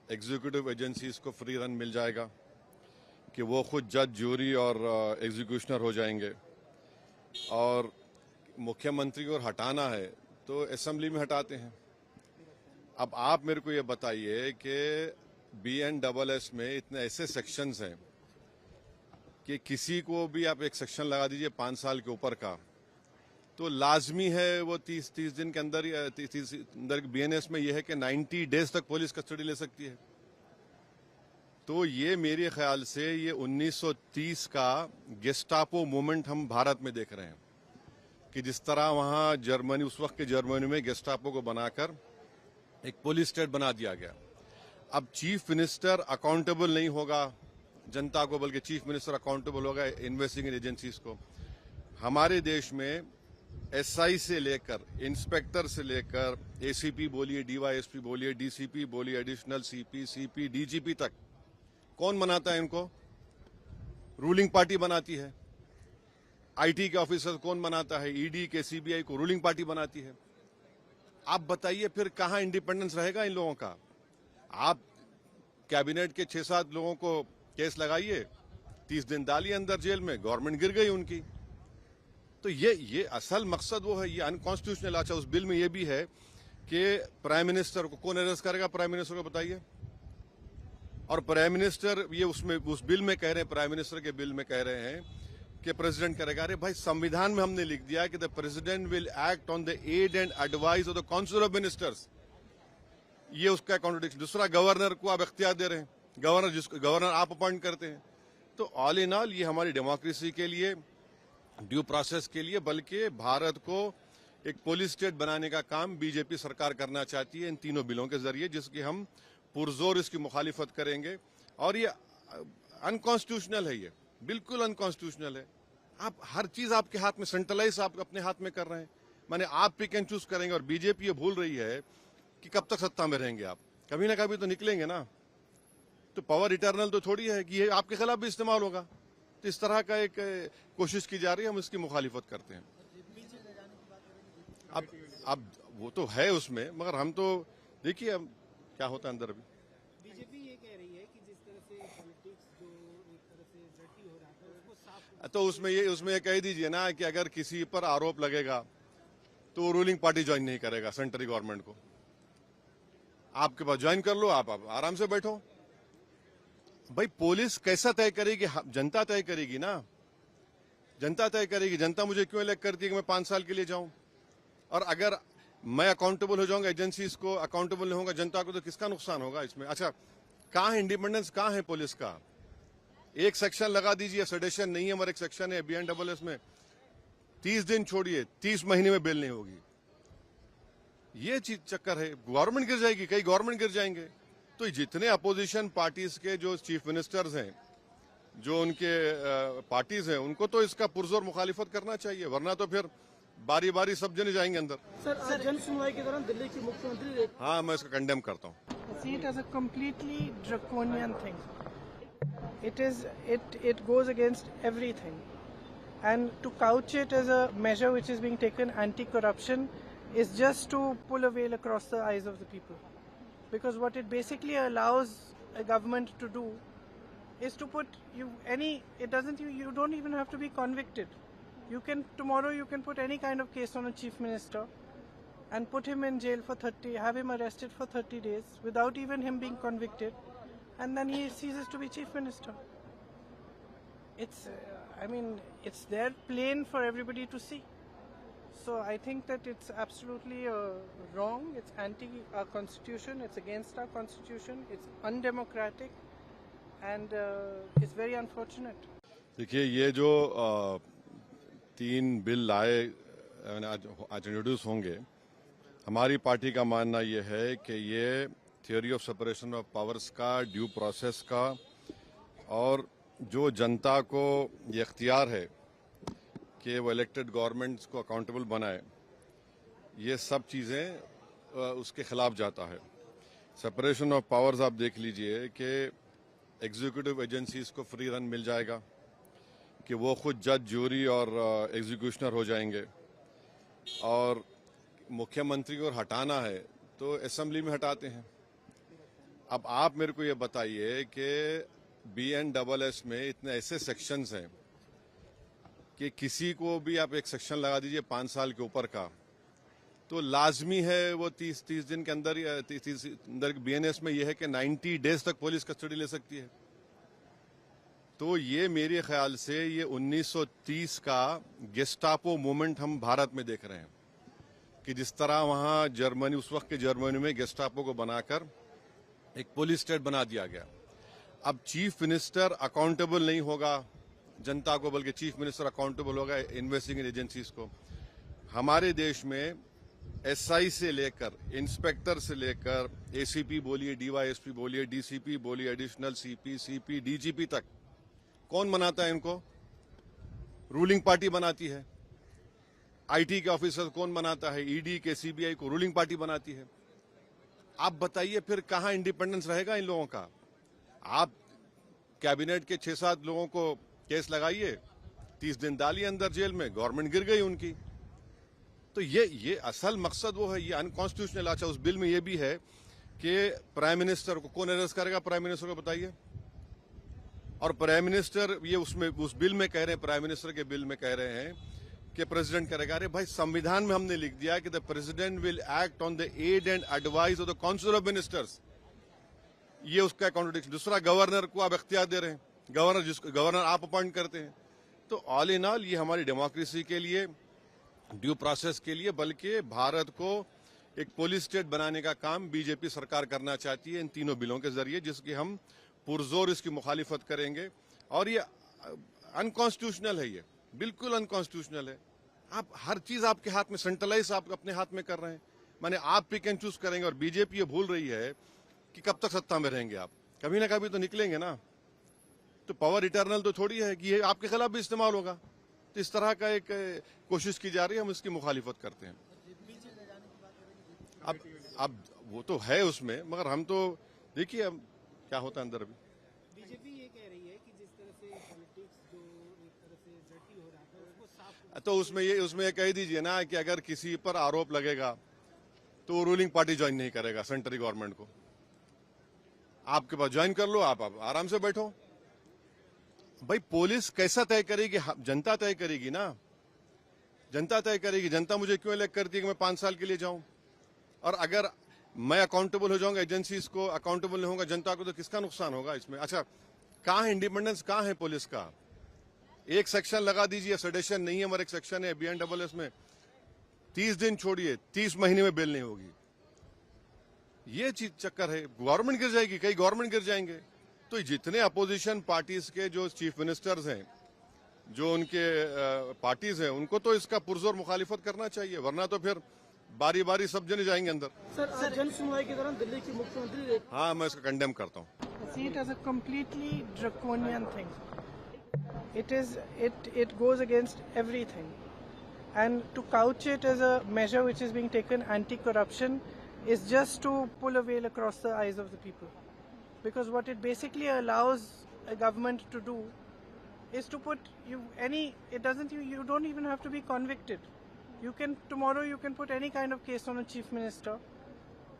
Speaker 2: एग्जीक्यूटिव एजेंसीज को फ्री रन मिल जाएगा, कि वो खुद जज, जूरी और एग्जीक्यूशनर हो जाएंगे, और मुख्यमंत्री को हटाना है तो असेंबली में हटाते हैं। अब आप मेरे को ये बताइए कि BNSS में इतने ऐसे सेक्शंस हैं कि किसी को भी आप एक सेक्शन लगा दीजिए 5 साल के ऊपर का, तो लाजमी है वो 30 दिन के अंदर, 30 अंदर BNS में ये है कि 90 डेज तक पुलिस कस्टडी ले सकती है। तो ये मेरे ख्याल से ये 1930 का गेस्टापो मूवमेंट हम भारत में देख रहे हैं, कि जिस तरह वहां जर्मनी, उस वक्त के जर्मनी में गेस्टापो को बनाकर एक पुलिस स्टेट बना दिया गया। अब चीफ मिनिस्टर अकाउंटेबल नहीं होगा जनता को, बल्कि चीफ मिनिस्टर अकाउंटेबल होगा इन्वेस्टिगेटिंग एजेंसीज को। हमारे देश में SI से लेकर इंस्पेक्टर से लेकर ACP बोलिए, DYSP बोलिए, DCP बोलिए, एडिशनल CP, CP, DGP तक कौन बनाता है इनको? रूलिंग पार्टी बनाती है। आईटी के ऑफिसर कौन बनाता है? ईडी के सीबीआई को रूलिंग पार्टी बनाती है। आप बताइए फिर कहां इंडिपेंडेंस रहेगा इन लोगों का? आप कैबिनेट के 6-7 लोगों को केस लगाइए, 30 दिन डालिए अंदर जेल में, गवर्नमेंट गिर गई उनकी। तो ये असल मकसद वो है, ये अनकॉन्स्टिट्यूशनल। अच्छा, उस बिल में ये भी है कि प्राइम मिनिस्टर को कौन अरेस्ट करेगा? प्राइम मिनिस्टर को बताइए। और प्राइम मिनिस्टर ये उसमें उस बिल में कह रहे हैं, प्राइम मिनिस्टर के बिल में कह रहे हैं कि प्रेसिडेंट करेगा। अरे भाई, संविधान में हमने लिख दिया कि the president will act on the aid and advice of the council of ministers. ये उसका कॉन्ट्रडिक्शन। दूसरा, गवर्नर को आप इख्तियार दे रहे हैं, गवर्नर आप अपॉइंट करते हैं। तो ऑल इन ऑल ये हमारी डेमोक्रेसी के लिए, ड्यू प्रोसेस के लिए, बल्कि भारत को एक पुलिस स्टेट बनाने का काम बीजेपी सरकार करना चाहती है इन तीनों बिलों के जरिए, जिसकी हम पुरजोर इसकी मुखालिफत करेंगे। और ये अनकॉन्स्टिट्यूशनल है, ये बिल्कुल अनकॉन्स्टिट्यूशनल है। आप हर चीज आपके हाथ में, सेंट्रलाइज आप अपने हाथ में कर रहे हैं। माने आप पिक एंड चूज करेंगे। और बीजेपी ये भूल रही है कि कब तक सत्ता में रहेंगे आप, कभी ना कभी तो निकलेंगे ना। तो पावर इटर्नल तो थोड़ी है कि ये आपके खिलाफ भी इस्तेमाल होगा। तो इस तरह का एक कोशिश की जा रही है, हम इसकी मुखालिफत करते हैं। अब वो तो है उसमें, मगर हम तो देखिए अब क्या होता है अंदर। अभी
Speaker 3: बीजेपी ये कह रही है कि जिस तरह से पॉलिटिक्स जो एक तरह से डर्टी हो रहा था उसको साफ
Speaker 2: तो उसमें ये कह दीजिए ना कि अगर किसी पर आरोप लगेगा तो रूलिंग पार्टी ज्वाइन नहीं करेगा सेंट्रल गवर्नमेंट को। आपके पास ज्वाइन कर लो, आप आराम से बैठो। भाई, पुलिस कैसा तय करेगी? जनता तय करेगी ना, जनता तय करेगी। जनता मुझे क्यों इलेक्ट करती है कि मैं 5 साल के लिए जाऊं? और अगर मैं अकाउंटेबल हो जाऊंगा, एजेंसीज को अकाउंटेबल नहीं होगा जनता को, तो किसका नुकसान होगा इसमें? अच्छा, कहां है इंडिपेंडेंस, कहां है पुलिस का? एक सेक्शन लगा दीजिए, सेडेशन नहीं है, मगर एक सेक्शन है BNSS में 30 दिन छोड़िए, 30 महीने में बेल नहीं होगी। ये चीज चक्कर है, गवर्नमेंट गिर जाएगी, कई गवर्नमेंट गिर जाएंगे। तो जितने अपोजिशन पार्टीज के जो चीफ मिनिस्टर्स हैं, जो उनके पार्टीज हैं, उनको तो इसका पुरजोर मुखालिफत करना चाहिए, वरना तो फिर बारी बारी सब जने जाएंगे अंदर।
Speaker 3: सर, जन सुनवाई के दौरान दिल्ली की मुख्यमंत्री
Speaker 2: हाँ, मैं इसको कंडेम करता हूँ।
Speaker 1: See it as a completely draconian thing. It goes against everything, and to couch it as a measure which is being taken anti-corruption is just to pull a veil across the eyes of the people, because what it basically allows a government to do is to put you don't even have to be convicted. Tomorrow you can put any kind of case on a chief minister and put him in jail for have him arrested for 30 days without even him being convicted, and then he ceases to be chief minister. It's there plain for everybody to see. So I think that it's absolutely wrong. It's anti our constitution. It's against our constitution. It's undemocratic, and it's very unfortunate.
Speaker 2: देखिए, ये जो 3 बिल लाए आज इंट्रोड्यूस होंगे, हमारी पार्टी का मानना ये है कि ये theory of separation of powers का, ड्यू प्रोसेस का, और जो जनता को ये इख्तियार है कि वो इलेक्टेड गवर्नमेंट्स को अकाउंटेबल बनाए, ये सब चीज़ें उसके खिलाफ जाता है। सेपरेशन ऑफ पावर्स आप देख लीजिए कि एग्जीक्यूटिव एजेंसीज को फ्री रन मिल जाएगा, कि वो खुद जज, जूरी और एग्जीक्यूशनर हो जाएंगे। और मुख्यमंत्री को हटाना है तो असेंबली में हटाते हैं। अब आप मेरे को ये बताइए कि BNSS में इतने ऐसे सेक्शंस हैं कि किसी को भी आप एक सेक्शन लगा दीजिए 5 साल के ऊपर का, तो लाजमी है वो 30 दिन के अंदर, 30 अंदर BNS में ये है कि 90 डेज तक पुलिस कस्टडी ले सकती है। तो ये मेरे ख्याल से ये 1930 का गेस्टापो मूवमेंट हम भारत में देख रहे हैं, कि जिस तरह वहाँ जर्मनी, उस वक्त के जर्मनी में गेस्टापो को बनाकर एक पुलिस स्टेट बना दिया गया। अब चीफ मिनिस्टर अकाउंटेबल नहीं होगा जनता को, बल्कि चीफ मिनिस्टर अकाउंटेबल होगा इन्वेस्टिगेटिंग एजेंसीज को। हमारे देश में SI से लेकर, इंस्पेक्टर से लेकर, ACP बोलिए, DYSP बोलिए, DCP बोलिए, एडिशनल CP, DGP तक कौन बनाता है इनको? रूलिंग पार्टी बनाती है। IT के ऑफिसर कौन बनाता है? ED के CBI को रूलिंग पार्टी बनाती है। आप बताइए फिर कहां इंडिपेंडेंस रहेगा इन लोगों का? आप कैबिनेट के 6-7 लोगों को केस लगाइए, 30 दिन डालिए अंदर जेल में, गवर्नमेंट गिर गई उनकी। तो ये असल मकसद वो है, ये अनकॉन्स्टिट्यूशनल। अच्छा, उस बिल में ये भी है कि प्राइम मिनिस्टर को कौन अरेस्ट करेगा? प्राइम मिनिस्टर को बताइए। और प्राइम मिनिस्टर ये उस बिल में कह रहे हैं, प्राइम मिनिस्टर के बिल में कह रहे हैं कि प्रेसिडेंट करेगा। अरे भाई, संविधान में हमने लिख दिया कि the president will act on the aid and advice of the council of ministers. ये उसका कॉन्ट्रडिक्शन। दूसरा, गवर्नर को आप इख्तियार दे रहे हैं, गवर्नर आप अपॉइंट करते हैं। तो ऑल इन ऑल ये हमारी डेमोक्रेसी के लिए, ड्यू प्रोसेस के लिए, बल्कि भारत को एक पोलिस स्टेट बनाने का काम बीजेपी सरकार करना चाहती है इन तीनों बिलों के जरिए, जिसकी हम पुरजोर इसकी मुखालिफत करेंगे। और ये अनकॉन्स्टिट्यूशनल है, ये बिल्कुल अनकॉन्स्टिट्यूशनल है। आप हर चीज आपके हाथ में, सेंट्रलाइज आप अपने हाथ में कर रहे हैं। माने आप पिक एंड चूज करेंगे। और बीजेपी ये भूल रही है कि कब तक सत्ता में रहेंगे आप, कभी ना कभी तो निकलेंगे ना। तो पावर इटर्नल तो थोड़ी है कि ये आपके खिलाफ भी इस्तेमाल होगा। तो इस तरह का एक कोशिश की जा रही है, हम इसकी मुखालिफत करते हैं। अब वो तो है उसमें, मगर हम तो देखिए अब क्या होता है अंदर। अभी
Speaker 3: बीजेपी ये कह रही है कि जिस तरह से पॉलिटिक्स जो एक तरह से डर्टी हो रहा था उसको साफ।
Speaker 2: तो उसमें ये कह दीजिए ना कि अगर किसी पर आरोप लगेगा तो वो रूलिंग पार्टी ज्वाइन नहीं करेगा सेंट्रल गवर्नमेंट को। आपके पास ज्वाइन कर लो, आप आराम से बैठो। भाई, पुलिस कैसा तय करेगी? जनता तय करेगी ना, जनता तय करेगी। जनता मुझे क्यों इलेक्ट करती है कि मैं 5 साल के लिए जाऊं? और अगर मैं अकाउंटेबल हो जाऊंगा, एजेंसीज को अकाउंटेबल नहीं होगा जनता को, तो किसका नुकसान होगा इसमें? अच्छा, कहाँ है इंडिपेंडेंस, कहाँ है पुलिस का? एक सेक्शन लगा दीजिए, सेडेशन नहीं है, मगर एक सेक्शन है BNSS में 30 दिन छोड़िए, 30 महीने में बेल नहीं होगी। ये चीज चक्कर है। गवर्नमेंट गिर जाएगी, कई गवर्नमेंट गिर जाएंगे। तो जितने अपोजिशन पार्टीज के जो चीफ मिनिस्टर्स हैं, जो उनके पार्टीज हैं, उनको तो इसका पुरजोर मुखालिफत करना चाहिए, वरना तो फिर बारी बारी सब जने जाएंगे अंदर।
Speaker 3: सर, जन सुनवाई के दौरान दिल्ली की मुख्यमंत्री
Speaker 2: हाँ, मैं इसको कंडेम करता हूँ।
Speaker 1: See it as a completely draconian thing. It goes against everything, and to couch it as a measure which is being taken anti-corruption is just to pull a veil across the eyes of the people, because what it basically allows a government to do is to put you don't even have to be convicted. Tomorrow you can put any kind of case on a chief minister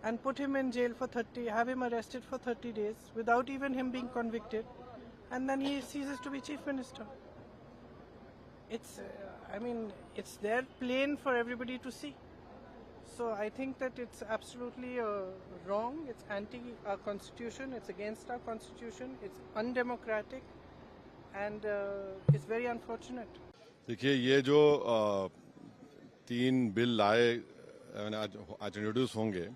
Speaker 1: and put him in jail for have him arrested for 30 days without even him being convicted, and then he ceases to be chief minister. It's there plain for everybody to see. So I think that it's absolutely wrong. It's anti our constitution. It's against our constitution. It's undemocratic, and it's very unfortunate.
Speaker 2: देखिए, ये जो 3 बिल लाए आज इंट्रोड्यूस होंगे,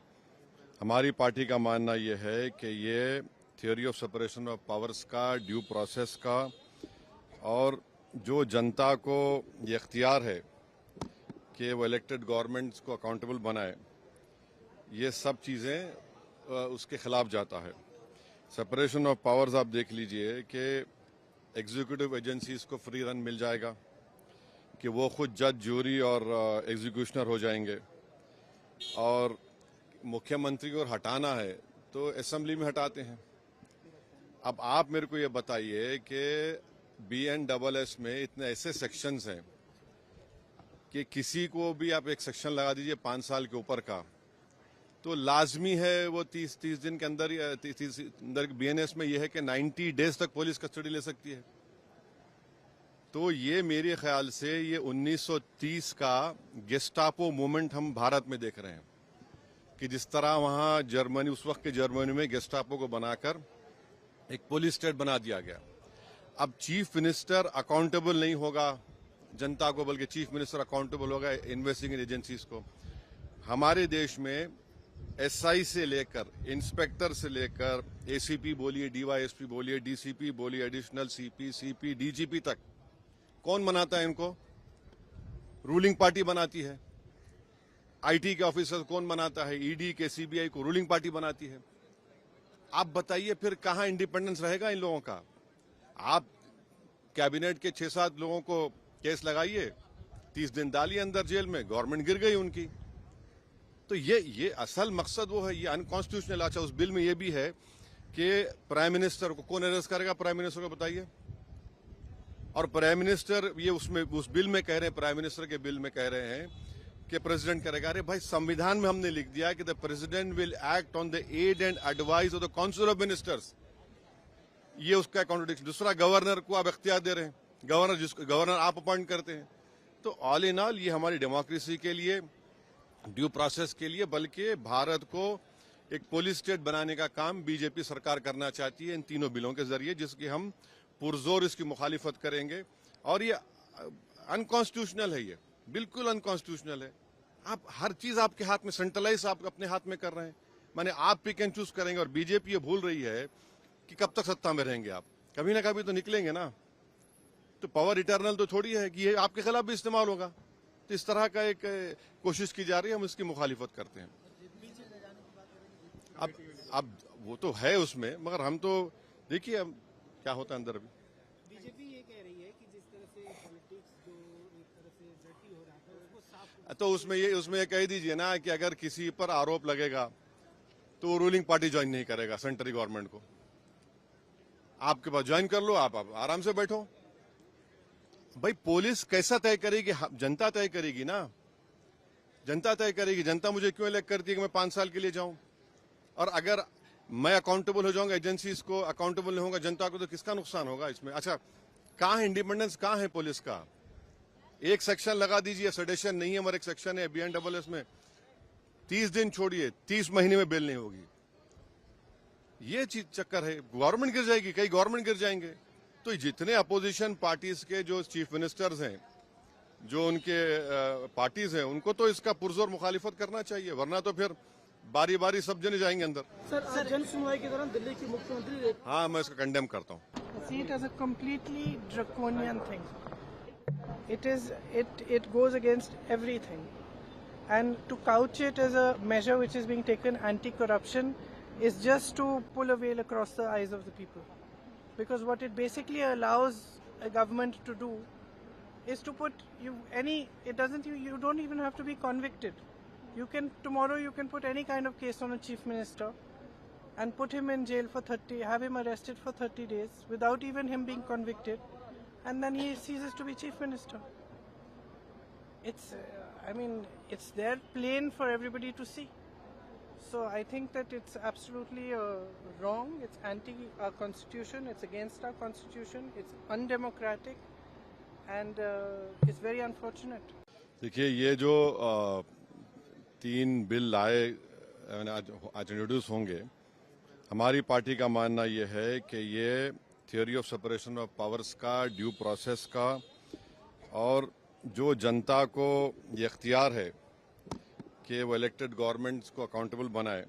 Speaker 2: हमारी पार्टी का मानना ये है कि ये theory of separation of powers का, ड्यू प्रोसेस का, और जो जनता को ये इख्तियार है कि वो इलेक्टेड गवर्नमेंट्स को अकाउंटेबल बनाए, ये सब चीज़ें उसके खिलाफ जाता है। सेपरेशन ऑफ पावर्स आप देख लीजिए कि एग्जीक्यूटिव एजेंसीज को फ्री रन मिल जाएगा, कि वो खुद जज, जूरी और एग्जीक्यूशनर हो जाएंगे। और मुख्यमंत्री को हटाना है तो असेंबली में हटाते हैं। अब आप मेरे को ये बताइए कि BNSS में इतने ऐसे सेक्शंस हैं कि किसी को भी आप एक सेक्शन लगा दीजिए 5 साल के ऊपर का, तो लाजमी है वो 30 दिन के अंदर, 30 अंदर BNS में ये है कि 90 डेज तक पुलिस कस्टडी ले सकती है। तो ये मेरे ख्याल से ये 1930 का गेस्टापो मूवमेंट हम भारत में देख रहे हैं, कि जिस तरह वहाँ जर्मनी, उस वक्त के जर्मनी में गेस्टापो को बनाकर एक पुलिस स्टेट बना दिया गया। अब चीफ मिनिस्टर अकाउंटेबल नहीं होगा जनता को, बल्कि चीफ मिनिस्टर अकाउंटेबल होगा इन्वेस्टिगेटिंग एजेंसीज को। हमारे देश में SI से लेकर, इंस्पेक्टर से लेकर, ACP बोलिए, DYSP बोलिए, DCP बोलिए, एडिशनल CP, DGP तक कौन बनाता है इनको? रूलिंग पार्टी बनाती है। IT के ऑफिसर कौन बनाता है? ED के, CBI को रूलिंग पार्टी बनाती है। आप बताइए फिर कहाँ इंडिपेंडेंस रहेगा इन लोगों का? आप कैबिनेट के 6-7 लोगों को केस लगाइए, 30 दिन डालिए अंदर जेल में, गवर्नमेंट गिर गई उनकी। तो ये असल मकसद वो है, ये अनकॉन्स्टिट्यूशनल। अच्छा, उस बिल में ये भी है कि प्राइम मिनिस्टर को कौन अरेस्ट करेगा? प्राइम मिनिस्टर को बताइए। और प्राइम मिनिस्टर ये उसमें उस बिल में कह रहे हैं, प्राइम मिनिस्टर के बिल में कह रहे हैं कि प्रेसिडेंट करेगा। अरे भाई, संविधान में हमने लिख दिया कि the president will act on the aid and advice of the council of ministers. ये उसका कॉन्ट्रडिक्शन। दूसरा, गवर्नर को आप इख्तियार दे रहे हैं, गवर्नर आप अपॉइंट करते हैं। तो ऑल इन ऑल ये हमारी डेमोक्रेसी के लिए, ड्यू प्रोसेस के लिए, बल्कि भारत को एक पोलिस स्टेट बनाने का काम बीजेपी सरकार करना चाहती है इन तीनों बिलों के जरिए, जिसकी हम पुरजोर इसकी मुखालिफत करेंगे। और ये अनकॉन्स्टिट्यूशनल है, ये बिल्कुल अनकॉन्स्टिट्यूशनल है। आप हर चीज आपके हाथ में, सेंट्रलाइज आप अपने हाथ में कर रहे हैं, माने आप पिक एंड चूज करेंगे। और बीजेपी ये भूल रही है कि कब तक सत्ता में रहेंगे आप, कभी ना कभी तो निकलेंगे ना। तो पावर इटर्नल तो थोड़ी है कि ये आपके खिलाफ भी इस्तेमाल होगा। तो इस तरह का एक कोशिश की जा रही है, हम इसकी मुखालिफत करते हैं। अब वो तो है उसमें, मगर हम तो देखिए अब क्या होता है अंदर। अभी
Speaker 3: बीजेपी ये कह रही है कि जिस तरह से पॉलिटिक्स जो एक तरह से डर्टी हो रहा था उसको साफ।
Speaker 2: तो उसमें ये कह दीजिए ना कि अगर किसी पर आरोप लगेगा तो वो रूलिंग पार्टी ज्वाइन नहीं करेगा सेंट्रल गवर्नमेंट को। आपके पास ज्वाइन कर लो, आप आराम से बैठो। भाई, पुलिस कैसा तय करेगी? जनता तय करेगी ना, जनता तय करेगी। जनता मुझे क्यों इलेक्ट करती है कि मैं 5 साल के लिए जाऊं? और अगर मैं अकाउंटेबल हो जाऊंगा, एजेंसीज को अकाउंटेबल नहीं होगा जनता को, तो किसका नुकसान होगा इसमें? अच्छा, कहां है इंडिपेंडेंस, कहां है पुलिस का? एक सेक्शन लगा दीजिए, सेडेशन नहीं है, मगर एक सेक्शन है BNSS में 30 दिन छोड़िए, 30 महीने में बेल नहीं होगी। ये चीज चक्कर है, गवर्नमेंट गिर जाएगी, कई गवर्नमेंट गिर जाएंगे। तो जितने अपोजिशन पार्टीज के जो चीफ मिनिस्टर्स हैं, जो उनके पार्टीज हैं, उनको तो इसका पुरजोर मुखालिफत करना चाहिए, वरना तो फिर बारी बारी सब जने जाएंगे अंदर।
Speaker 3: सर, जन सुनवाई के दौरान दिल्ली की मुख्यमंत्री
Speaker 2: हाँ, मैं इसको कंडेम करता हूँ।
Speaker 1: See it as a completely draconian thing. It goes against everything, and to couch it as a measure which is being taken anti-corruption is just to pull a veil across the eyes of the people, because what it basically allows a government to do is to put you don't even have to be convicted. Tomorrow you can put any kind of case on a chief minister and put him in jail for have him arrested for 30 days without even him being convicted, and then he ceases to be chief minister. It's there plain for everybody to see. So I think that it's absolutely wrong. It's anti our constitution. It's against our constitution. It's undemocratic, and it's very unfortunate.
Speaker 2: देखिए, ये जो 3 बिल लाए आज इंट्रोड्यूस होंगे, हमारी पार्टी का मानना ये है कि ये theory of separation of powers का, ड्यू प्रोसेस का, और जो जनता को ये इख्तियार है कि वो इलेक्टेड गवर्नमेंट्स को अकाउंटेबल बनाए,